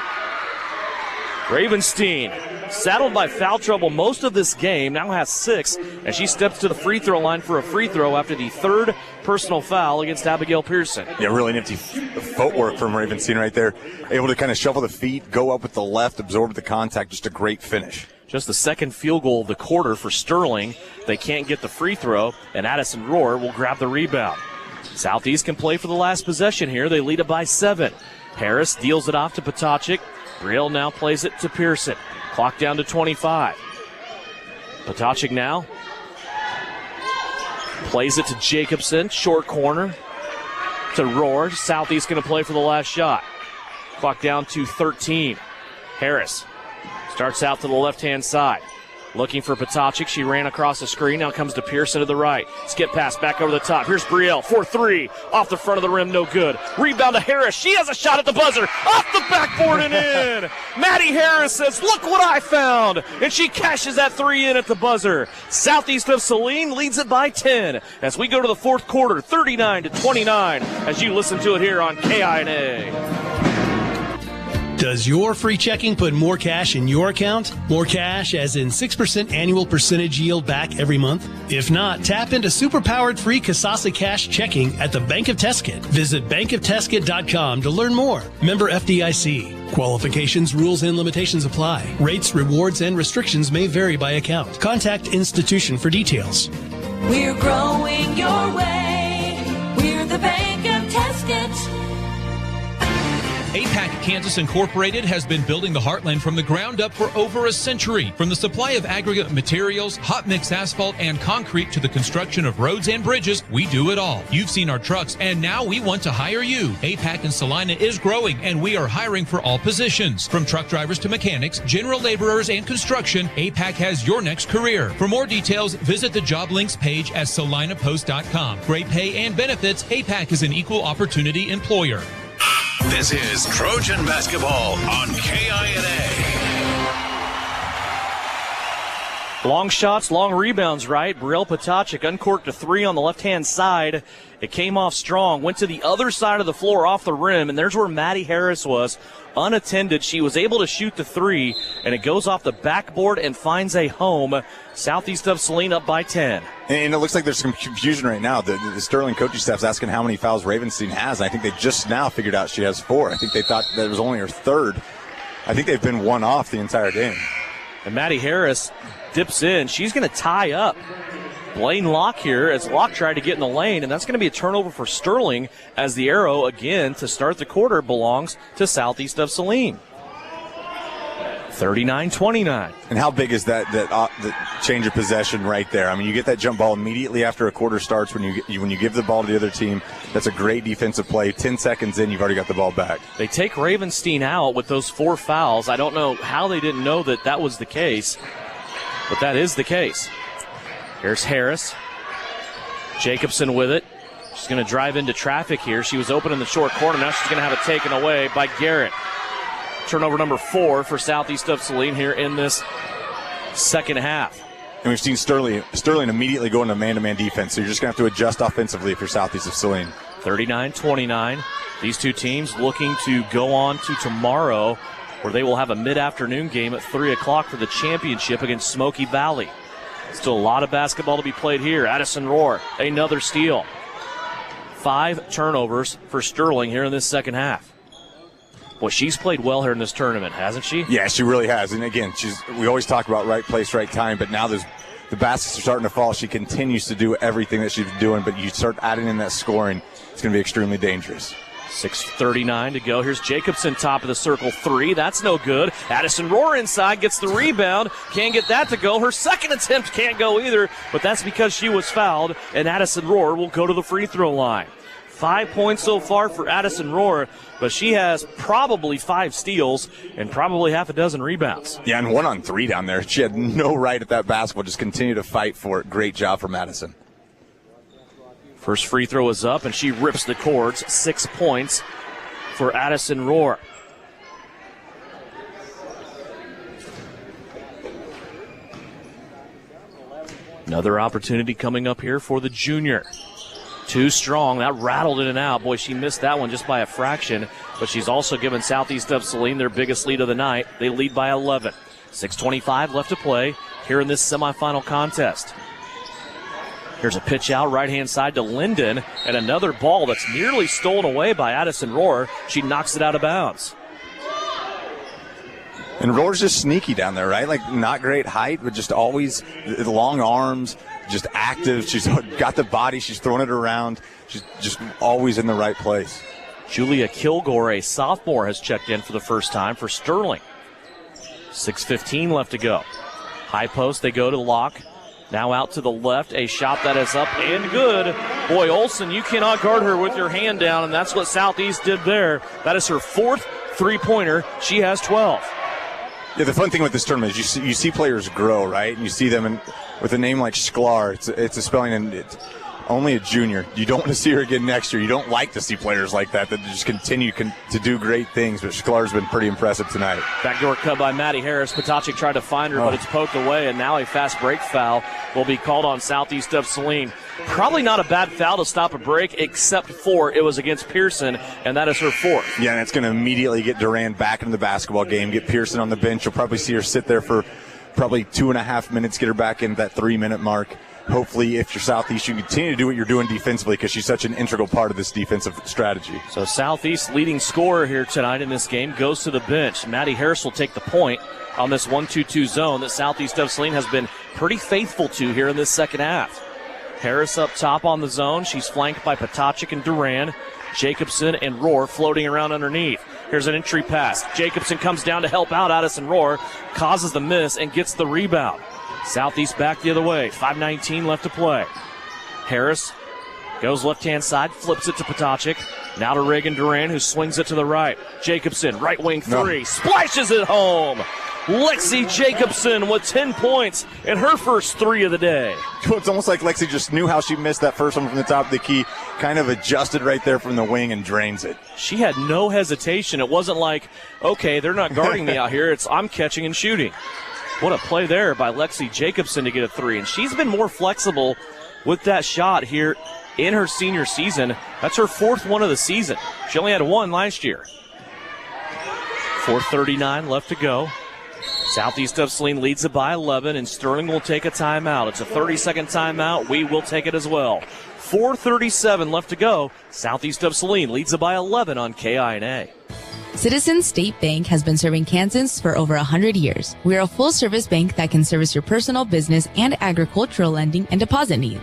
A: Ravenstein, saddled by foul trouble most of this game, now has 6, and she steps to the free throw line for a free throw after the third personal foul against Abigail Pearson.
I: Yeah, really nifty footwork from Ravenstein right there. Able to kind of shuffle the feet, go up with the left, absorb the contact. Just a great finish.
A: Just the second field goal of the quarter for Sterling. They can't get the free throw, and Addison Rohr will grab the rebound. Southeast can play for the last possession here. They lead it by 7. Harris deals it off to Potacek. Brielle now plays it to Pearson. Clock down to 25. Potacek now plays it to Jacobson. Short corner to Rohr. Southeast going to play for the last shot. Clock down to 13. Harris starts out to the left-hand side. Looking for Potacek. She ran across the screen. Now comes to Pearson to the right. Skip pass back over the top. Here's Brielle for 3. Off the front of the rim, no good. Rebound to Harris. She has a shot at the buzzer. Off the backboard and in. Maddie Harris says, look what I found. And she cashes that 3 in at the buzzer. Southeast of Saline leads it by 10 as we go to the fourth quarter, 39-29, as you listen to it here on KINA.
F: Does your free checking put more cash in your account? More cash as in 6% annual percentage yield back every month? If not, tap into super-powered free Kasasa Cash checking at the Bank of Tesket. Visit bankoftesket.com to learn more. Member FDIC. Qualifications, rules, and limitations apply. Rates, rewards, and restrictions may vary by account. Contact institution for details.
G: We're growing your way. We're the Bank of Tesket.
W: APAC Kansas Incorporated has been building the Heartland from the ground up for over a century. From the supply of aggregate materials, hot mix asphalt, and concrete to the construction of roads and bridges, we do it all. You've seen our trucks, and now we want to hire you. APAC in Salina is growing, and we are hiring for all positions. From truck drivers to mechanics, general laborers, and construction, APAC has your next career. For more details, visit the job links page at salinapost.com. Great pay and benefits, APAC is an equal opportunity employer.
H: This is Trojan Basketball on KINA.
A: Long shots, long rebounds, right? Brielle Potacek uncorked a 3 on the left-hand side. It came off strong, went to the other side of the floor off the rim, and there's where Maddie Harris was. Unattended, she was able to shoot the 3, and it goes off the backboard and finds a home. Southeast of Saline up by 10.
I: And it looks like there's some confusion right now. The Sterling coaching staff's asking how many fouls Ravenstein has. I think they just now figured out she has 4. I think they thought that it was only her 3rd. I think they've been 1 off the entire game.
A: And Maddie Harris dips in. She's going to tie up Blaine Locke here as Locke tried to get in the lane, and that's going to be a turnover for Sterling as the arrow again to start the quarter belongs to Southeast of Saline. 39-29.
I: And how big is that the change of possession right there? I mean, you get that jump ball immediately after a quarter starts when you give the ball to the other team. That's a great defensive play. 10 seconds in, you've already got the ball back.
A: They take Ravenstein out with those 4 fouls. I don't know how they didn't know that was the case, but that is the case. Here's Harris. Jacobson with it. She's going to drive into traffic here. She was open in the short corner. Now she's going to have it taken away by Garrett. Turnover number 4 for Southeast of Saline here in this second half.
I: And we've seen Sterling immediately go into man-to-man defense, so you're just going to have to adjust offensively if you're Southeast of Saline.
A: 39-29. These two teams looking to go on to tomorrow, where they will have a mid-afternoon game at 3 o'clock for the championship against Smoky Valley. Still a lot of basketball to be played here. Addison Rohr, another steal. 5 turnovers for Sterling here in this second half. Boy, she's played well here in this tournament, hasn't she?
I: Yeah, she really has. And again, we always talk about right place, right time, but now the baskets are starting to fall. She continues to do everything that she's been doing, but you start adding in that scoring, it's going to be extremely dangerous.
A: 6:39 to go. Here's Jacobson, top of the circle, 3. That's no good. Addison Rohr inside, gets the rebound. Can't get that to go. Her second attempt can't go either, but that's because she was fouled, and Addison Rohr will go to the free throw line. 5 points so far for Addison Rohr, but she has probably 5 steals and probably half a dozen rebounds.
I: Yeah, and 1 on 3 down there. She had no right at that basketball. Just continue to fight for it. Great job from Addison.
A: First free throw is up, and she rips the cords. 6 points for Addison Rohr. Another opportunity coming up here for the junior. Too strong. That rattled in and out. Boy, she missed that one just by a fraction, but she's also given Southeast of Saline their biggest lead of the night. They lead by 11. 6:25 left to play here in this semifinal contest. Here's a pitch out right-hand side to Linden, and another ball that's nearly stolen away by Addison Rohr. She knocks it out of bounds.
I: And Rohr's just sneaky down there, right? Like, not great height, but just always long arms, just active. She's got the body. She's throwing it around. She's just always in the right place.
A: Julia Kilgore, a sophomore, has checked in for the first time for Sterling. 6:15 left to go. High post, they go to Locke. Now out to the left, a shot that is up and good. Boy, Olsen, you cannot guard her with your hand down, and that's what Southeast did there. That is her 4th three-pointer. She has 12.
I: Yeah, the fun thing with this tournament is you see players grow, right? And you see them with a name like Sklar. It's a spelling, and it's only a junior. You don't want to see her again next year. You don't like to see players like that just continue to do great things, but Sklar's been pretty impressive tonight.
A: Backdoor cut by Maddie Harris. Potocnik tried to find her, but it's poked away, and now a fast break foul will be called on Southeast of Saline. Probably not a bad foul to stop a break, except for it was against Pearson, and that is her 4th.
I: Yeah, and it's going to immediately get Duran back into the basketball game, get Pearson on the bench. You'll probably see her sit there for probably 2.5 minutes, get her back into that 3-minute mark. Hopefully, if you're Southeast, you can continue to do what you're doing defensively because she's such an integral part of this defensive strategy.
A: So Southeast leading scorer here tonight in this game goes to the bench. Maddie Harris will take the point on this 1-2-2 zone that Southeast of Saline has been pretty faithful to here in this second half. Harris up top on the zone. She's flanked by Potocnik and Duran. Jacobson and Rohr floating around underneath. Here's an entry pass. Jacobson comes down to help out Addison Rohr, causes the miss, and gets the rebound. Southeast back the other way. 5:19 left to play. Harris goes left-hand side, flips it to Potocnik. Now to Reagan Duran, who swings it to the right. Jacobson, right wing 3, splashes it home. Lexi Jacobson with 10 points and her first 3 of the day.
I: It's almost like Lexi just knew how she missed that first one from the top of the key, kind of adjusted right there from the wing and drains it.
A: She had no hesitation. It wasn't like, okay, they're not guarding me out here. It's I'm catching and shooting. What a play there by Lexi Jacobson to get a 3. And she's been more flexible with that shot here in her senior season. That's her 4th one of the season. She only had 1 last year. 4:39 left to go. Southeast of Saline leads it by 11, and Sterling will take a timeout. It's a 30-second timeout. We will take it as well. 4:37 left to go. Southeast of Saline leads it by 11 on KINA.
M: Citizens State Bank has been serving Kansans for over 100 years. We're a full-service bank that can service your personal, business, and agricultural lending and deposit needs.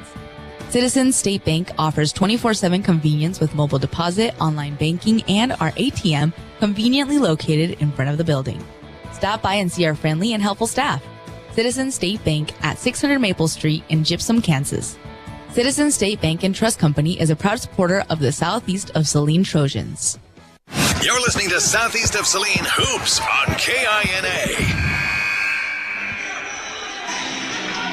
M: Citizens State Bank offers 24/7 convenience with mobile deposit, online banking, and our ATM conveniently located in front of the building. Stop by and see our friendly and helpful staff. Citizens State Bank at 600 Maple Street in Gypsum, Kansas. Citizens State Bank and Trust Company is a proud supporter of the Southeast of Saline Trojans.
H: You're listening to Southeast of Saline Hoops on KINA.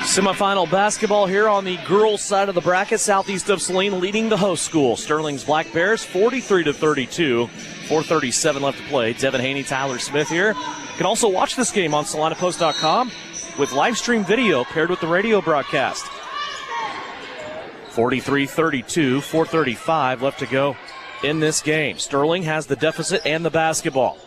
A: Semifinal basketball here on the girls' side of the bracket. Southeast of Saline leading the host school. Sterling's Black Bears 43-32. 4:37 left to play. Devin Haney, Tyler Smith here. You can also watch this game on SalinaPost.com with live stream video paired with the radio broadcast. 43-32, 4:35 left to go in this game. Sterling has the deficit and the basketball.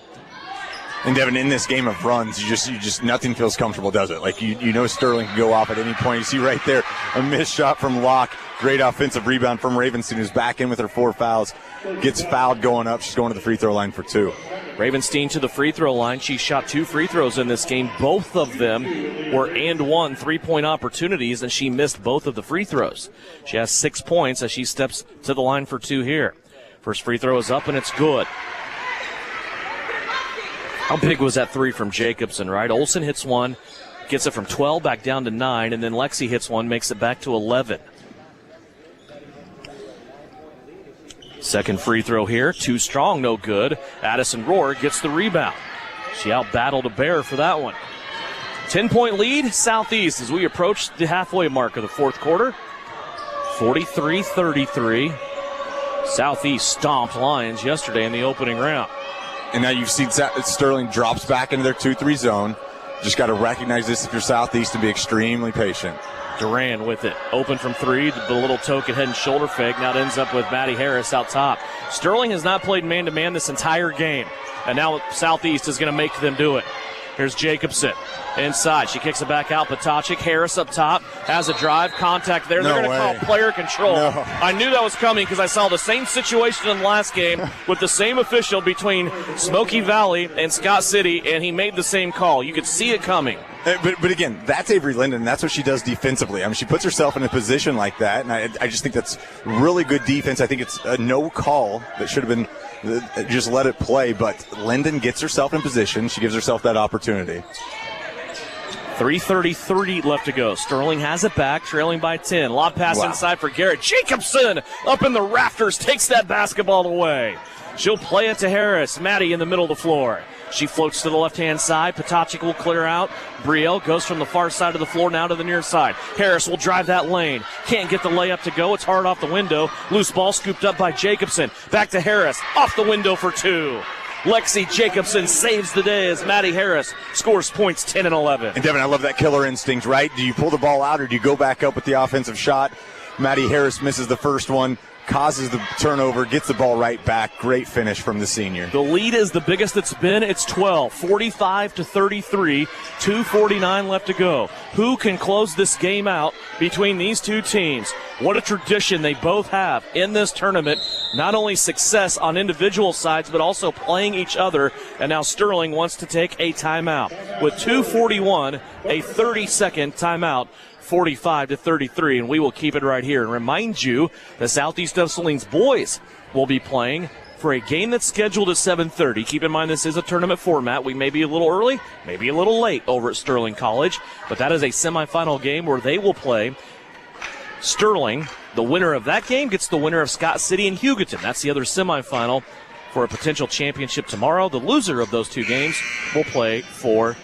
I: And Devin, in this game of runs, you just nothing feels comfortable, does it? Like you know Sterling can go off at any point. You see right there a missed shot from Locke. Great offensive rebound from Ravenstein, who's back in with her 4 fouls. Gets fouled going up. She's going to the free throw line for 2.
A: Ravenstein to the free throw line. She shot 2 free throws in this game. Both of them were and one 3-point opportunities, and she missed both of the free throws. She has 6 points as she steps to the line for 2 here. First free throw is up, and it's good. How big was that 3 from Jacobson, right? Olsen hits one, gets it from 12 back down to 9, and then Lexi hits one, makes it back to 11. Second free throw here, too strong, no good. Addison Rohr gets the rebound. She out-battled a Bear for that one. 10-point lead, Southeast, as we approach the halfway mark of the fourth quarter. 43-33. Southeast stomped Lions yesterday in the opening round.
I: And now you've seen Sterling drops back into their 2-3 zone. Just got to recognize this if you're Southeast and be extremely patient.
A: Duran with it. Open from 3. The little token head and shoulder fake. Now it ends up with Maddie Harris out top. Sterling has not played man-to-man this entire game. And now Southeast is going to make them do it. Here's Jacobson. Inside. She kicks it back out. Patochik. Harris up top. Has a drive. Contact there. They're going to call player control. No. I knew that was coming because I saw the same situation in the last game with the same official between Smoky Valley and Scott City, and he made the same call. You could see it coming.
I: But again, that's Avery Linden. That's what she does defensively. I mean, she puts herself in a position like that, and I just think that's really good defense. I think it's a no call that should have been just let it play. But Linden gets herself in position. She gives herself that opportunity.
A: 3:33 left to go. Sterling has it back, trailing by 10. Lob pass inside for Garrett. Jacobson up in the rafters takes that basketball away. She'll play it to Harris. Maddie in the middle of the floor. She floats to the left-hand side. Patochik will clear out. Brielle goes from the far side of the floor now to the near side. Harris will drive that lane. Can't get the layup to go. It's hard off the window. Loose ball scooped up by Jacobson. Back to Harris. Off the window for 2. Lexi Jacobson saves the day as Maddie Harris scores points 10 and 11.
I: And Devin, I love that killer instinct, right? Do you pull the ball out or do you go back up with the offensive shot? Maddie Harris misses the first one, causes the turnover, gets the ball right back. Great finish from the senior.
A: The lead is the biggest it's been. It's 12, 45-33, 2:49 left to go. Who can close this game out between these two teams? What a tradition they both have in this tournament. Not only success on individual sides, but also playing each other. And now Sterling wants to take a timeout. With 2:41, a 30-second timeout. 45-33, and we will keep it right here. And remind you, the Southeast of Saline's boys will be playing for a game that's scheduled at 7:30. Keep in mind this is a tournament format. We may be a little early, maybe a little late over at Sterling College, but that is a semifinal game where they will play Sterling. The winner of that game gets the winner of Scott City and Hugoton. That's the other semifinal for a potential championship tomorrow. The loser of those two games will play for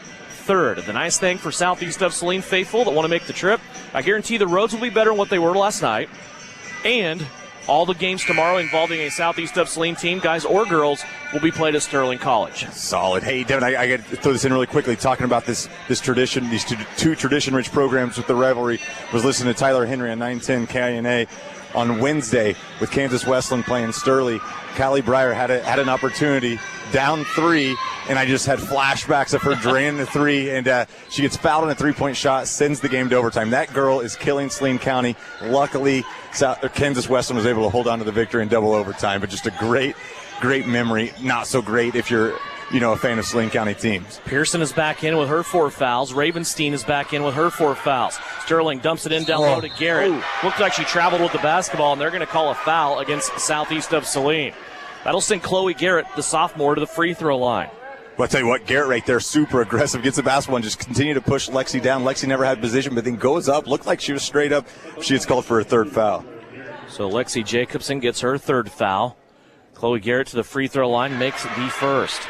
A: third. The nice thing for Southeast of Saline faithful that want to make the trip, I guarantee the roads will be better than what they were last night. And all the games tomorrow involving a Southeast of Saline team, guys or girls, will be played at Sterling College.
I: Solid. Hey, Devin, I got to throw this in really quickly. Talking about this tradition, these two tradition-rich programs with the rivalry. Was listening to Tyler Henry on 910 KINA on Wednesday with Kansas Westland playing Sterling. Callie Breyer had an opportunity down 3, and I just had flashbacks of her draining the 3, and she gets fouled on a 3-point shot, sends the game to overtime. That girl is killing Saline County. Luckily, Kansas Western was able to hold on to the victory in double overtime, but just a great memory. Not so great if you're a fan of Saline County teams.
A: Pearson is back in with her 4 fouls. Ravenstein is back in with her 4 fouls. Sterling dumps it in down low to Garrett. Looked like she traveled with the basketball, and they're going to call a foul against Southeast of Saline. That'll send Chloe Garrett, the sophomore, to the free throw line.
I: Well, I'll tell you what, Garrett right there, super aggressive, gets the basketball and just continue to push Lexi down. Lexi never had position, but then goes up. Looked like she was straight up. She gets called for her 3rd foul.
A: So Lexi Jacobson gets her 3rd foul. Chloe Garrett to the free throw line, makes the 1st.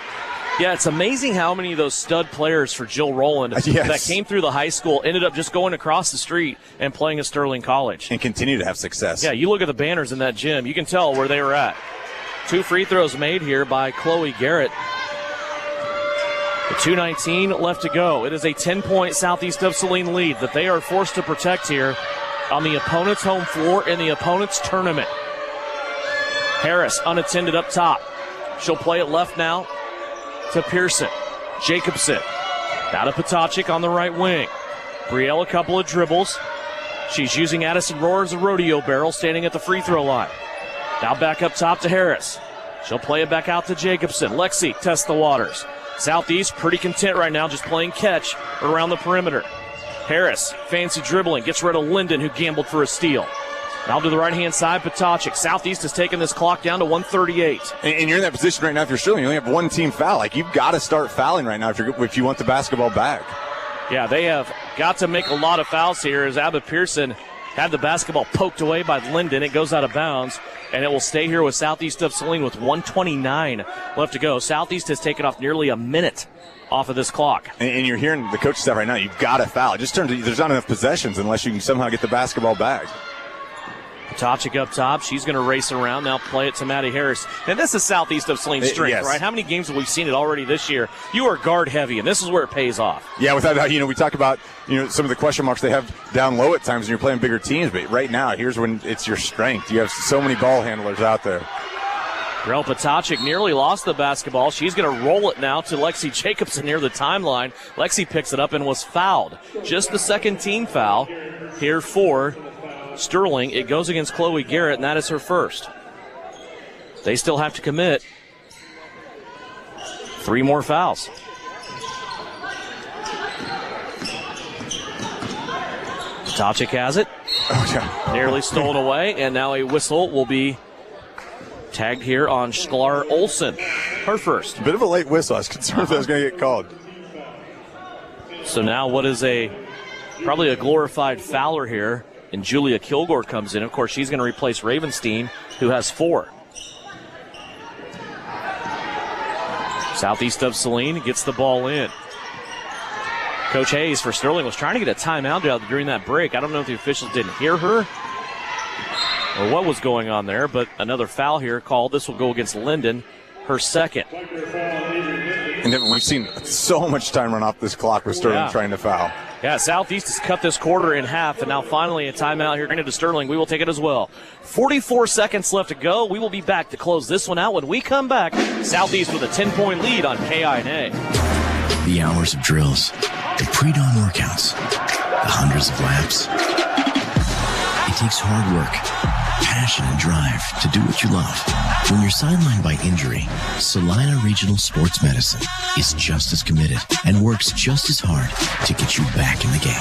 A: Yeah, it's amazing how many of those stud players for Jill Rowland that came through the high school ended up just going across the street and playing at Sterling College.
I: And continue to have success.
A: Yeah, you look at the banners in that gym, you can tell where they were at. 2 free throws made here by Chloe Garrett. The 2:19 left to go. It is a 10-point Southeast of Saline lead that they are forced to protect here on the opponent's home floor in the opponent's tournament. Harris unattended up top. She'll play it left now to Pearson. Jacobson. Now to Patochik on the right wing. Brielle a couple of dribbles. She's using Addison Rohr as a rodeo barrel, standing at the free throw line. Now back up top to Harris. She'll play it back out to Jacobson. Lexi tests the waters. Southeast pretty content right now, just playing catch around the perimeter. Harris, fancy dribbling, gets rid of Linden, who gambled for a steal. Now to the right-hand side, Potocik. Southeast has taken this clock down to 1:38.
I: And you're in that position right now. If you're Sterling, you only have one team foul. Like, you've got to start fouling right now if you want the basketball back.
A: Yeah, they have got to make a lot of fouls here as Abbott Pearson had the basketball poked away by Linden. It goes out of bounds, and it will stay here with Southeast of Saline with 1:29 left to go. Southeast has taken off nearly a minute off of this clock.
I: And you're hearing the coach say right now, you've got to foul. It just turns out there's not enough possessions unless you can somehow get the basketball back.
A: Potocik up top. She's going to race around. Now play it to Maddie Harris. And this is Southeast of Saline's strength,
I: yes.
A: right? How many games have we seen it already this year? You are guard heavy, and this is where it pays off.
I: Yeah, without doubt. We talk about, some of the question marks they have down low at times when you're playing bigger teams. But right now, here's when it's your strength. You have so many ball handlers out there.
A: Brell Potocik nearly lost the basketball. She's going to roll it now to Lexi Jacobson near the timeline. Lexi picks it up and was fouled. Just the second team foul here for Sterling. It goes against Chloe Garrett, and that is her first. They still have to commit 3 more fouls. Potocik has it. Nearly stolen away, and now a whistle will be tagged here on Sklar Olsen. Her first.
I: Bit of a late whistle. I was concerned if that was going to get called.
A: So now what is probably a glorified fouler here, and Julia Kilgore comes in. Of course, she's going to replace Ravenstein, who has 4. Southeast of Saline gets the ball in. Coach Hayes for Sterling was trying to get a timeout out during that break. I don't know if the officials didn't hear her or what was going on there, but another foul here called. This will go against Linden, her second.
I: And then we've seen so much time run off this clock with Sterling trying to foul.
A: Yeah, Southeast has cut this quarter in half, and now finally a timeout here granted to Sterling. We will take it as well. 44 seconds left to go. We will be back to close this one out when we come back. Southeast with a 10-point lead on KINA.
C: The hours of drills, the pre-dawn workouts, the hundreds of laps. It takes hard work, passion, and drive to do what you love. When you're sidelined by injury, Salina Regional Sports Medicine is just as committed and works just as hard to get you back in the game.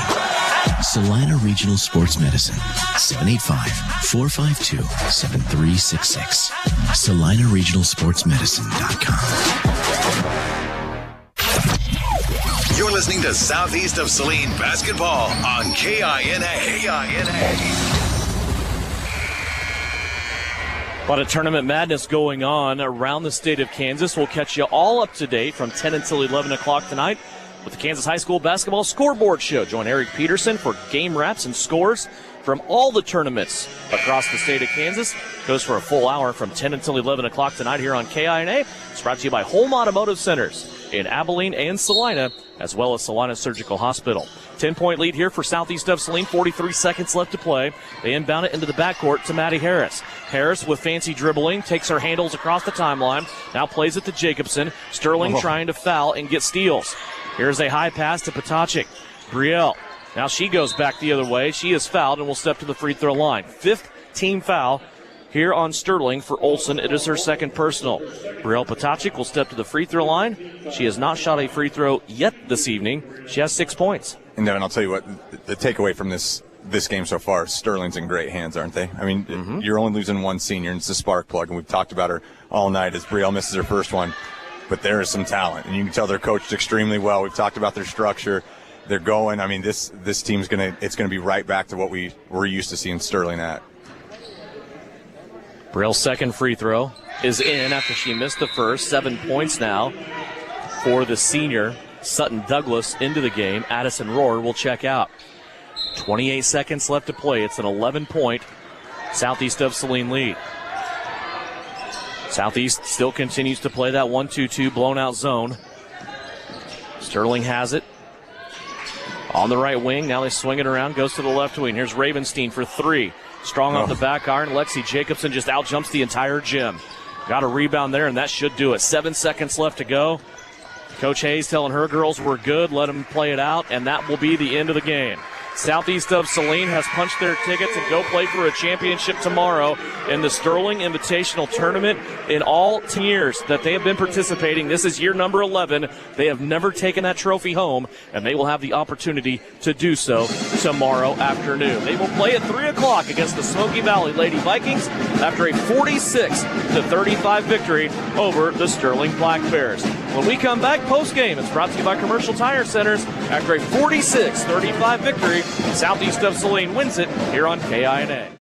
C: Salina Regional Sports Medicine, 785-452-7366. SalinaRegionalSportsMedicine.com.
H: You're listening to Southeast of Saline basketball on KINA.
A: A lot of tournament madness going on around the state of Kansas. We'll catch you all up to date from 10 until 11 o'clock tonight with the Kansas High School Basketball Scoreboard Show. Join Eric Peterson for game wraps and scores from all the tournaments across the state of Kansas. Goes for a full hour from 10 until 11 o'clock tonight here on KINA. It's brought to you by Home Automotive Centers in Abilene and Salina, as well as Salina Surgical Hospital. 10-point lead here for Southeast of Saline. 43 seconds left to play. They inbound it into the backcourt to Maddie Harris. Harris with fancy dribbling, takes her handles across the timeline, now plays it to Jacobson. Sterling trying to foul and get steals. Here's a high pass to Potocik. Brielle. Now she goes back the other way. She is fouled and will step to the free throw line. 5th team foul here on Sterling for Olsen. It is her second personal. Brielle Potocik will step to the free throw line. She has not shot a free throw yet this evening. She has 6 points.
I: And Devin, I'll tell you what, the takeaway from this game so far, Sterling's in great hands, aren't they? I mean, you're only losing one senior, and it's a spark plug, and we've talked about her all night as Brielle misses her first one. But there is some talent, and you can tell they're coached extremely well. We've talked about their structure. They're going. I mean, this team's gonna be right back to what we're used to seeing Sterling at.
A: Brielle's second free throw is in after she missed the first. 7 points now for the senior. Sutton Douglas into the game. Addison Rohr will check out. 28 seconds left to play. It's an 11-point Southeast of Saline lead. Southeast still continues to play that 1-2-2 blown-out zone. Sterling has it on the right wing. Now they swing it around, goes to the left wing. Here's Ravenstein for 3. Strong off the back iron. Lexi Jacobson just out-jumps the entire gym. Got a rebound there, and that should do it. 7 seconds left to go. Coach Hayes telling her girls we're good, let them play it out, and that will be the end of the game. Southeast of Saline has punched their tickets and go play for a championship tomorrow in the Sterling Invitational Tournament. In all 10 years that they have been participating, this is year number 11. They have never taken that trophy home, and they will have the opportunity to do so tomorrow afternoon. They will play at 3 o'clock against the Smoky Valley Lady Vikings after a 46-35 victory over the Sterling Black Bears. When we come back post-game, it's brought to you by Commercial Tire Centers. After a 46-35 victory, Southeast of Saline wins it here on KINA.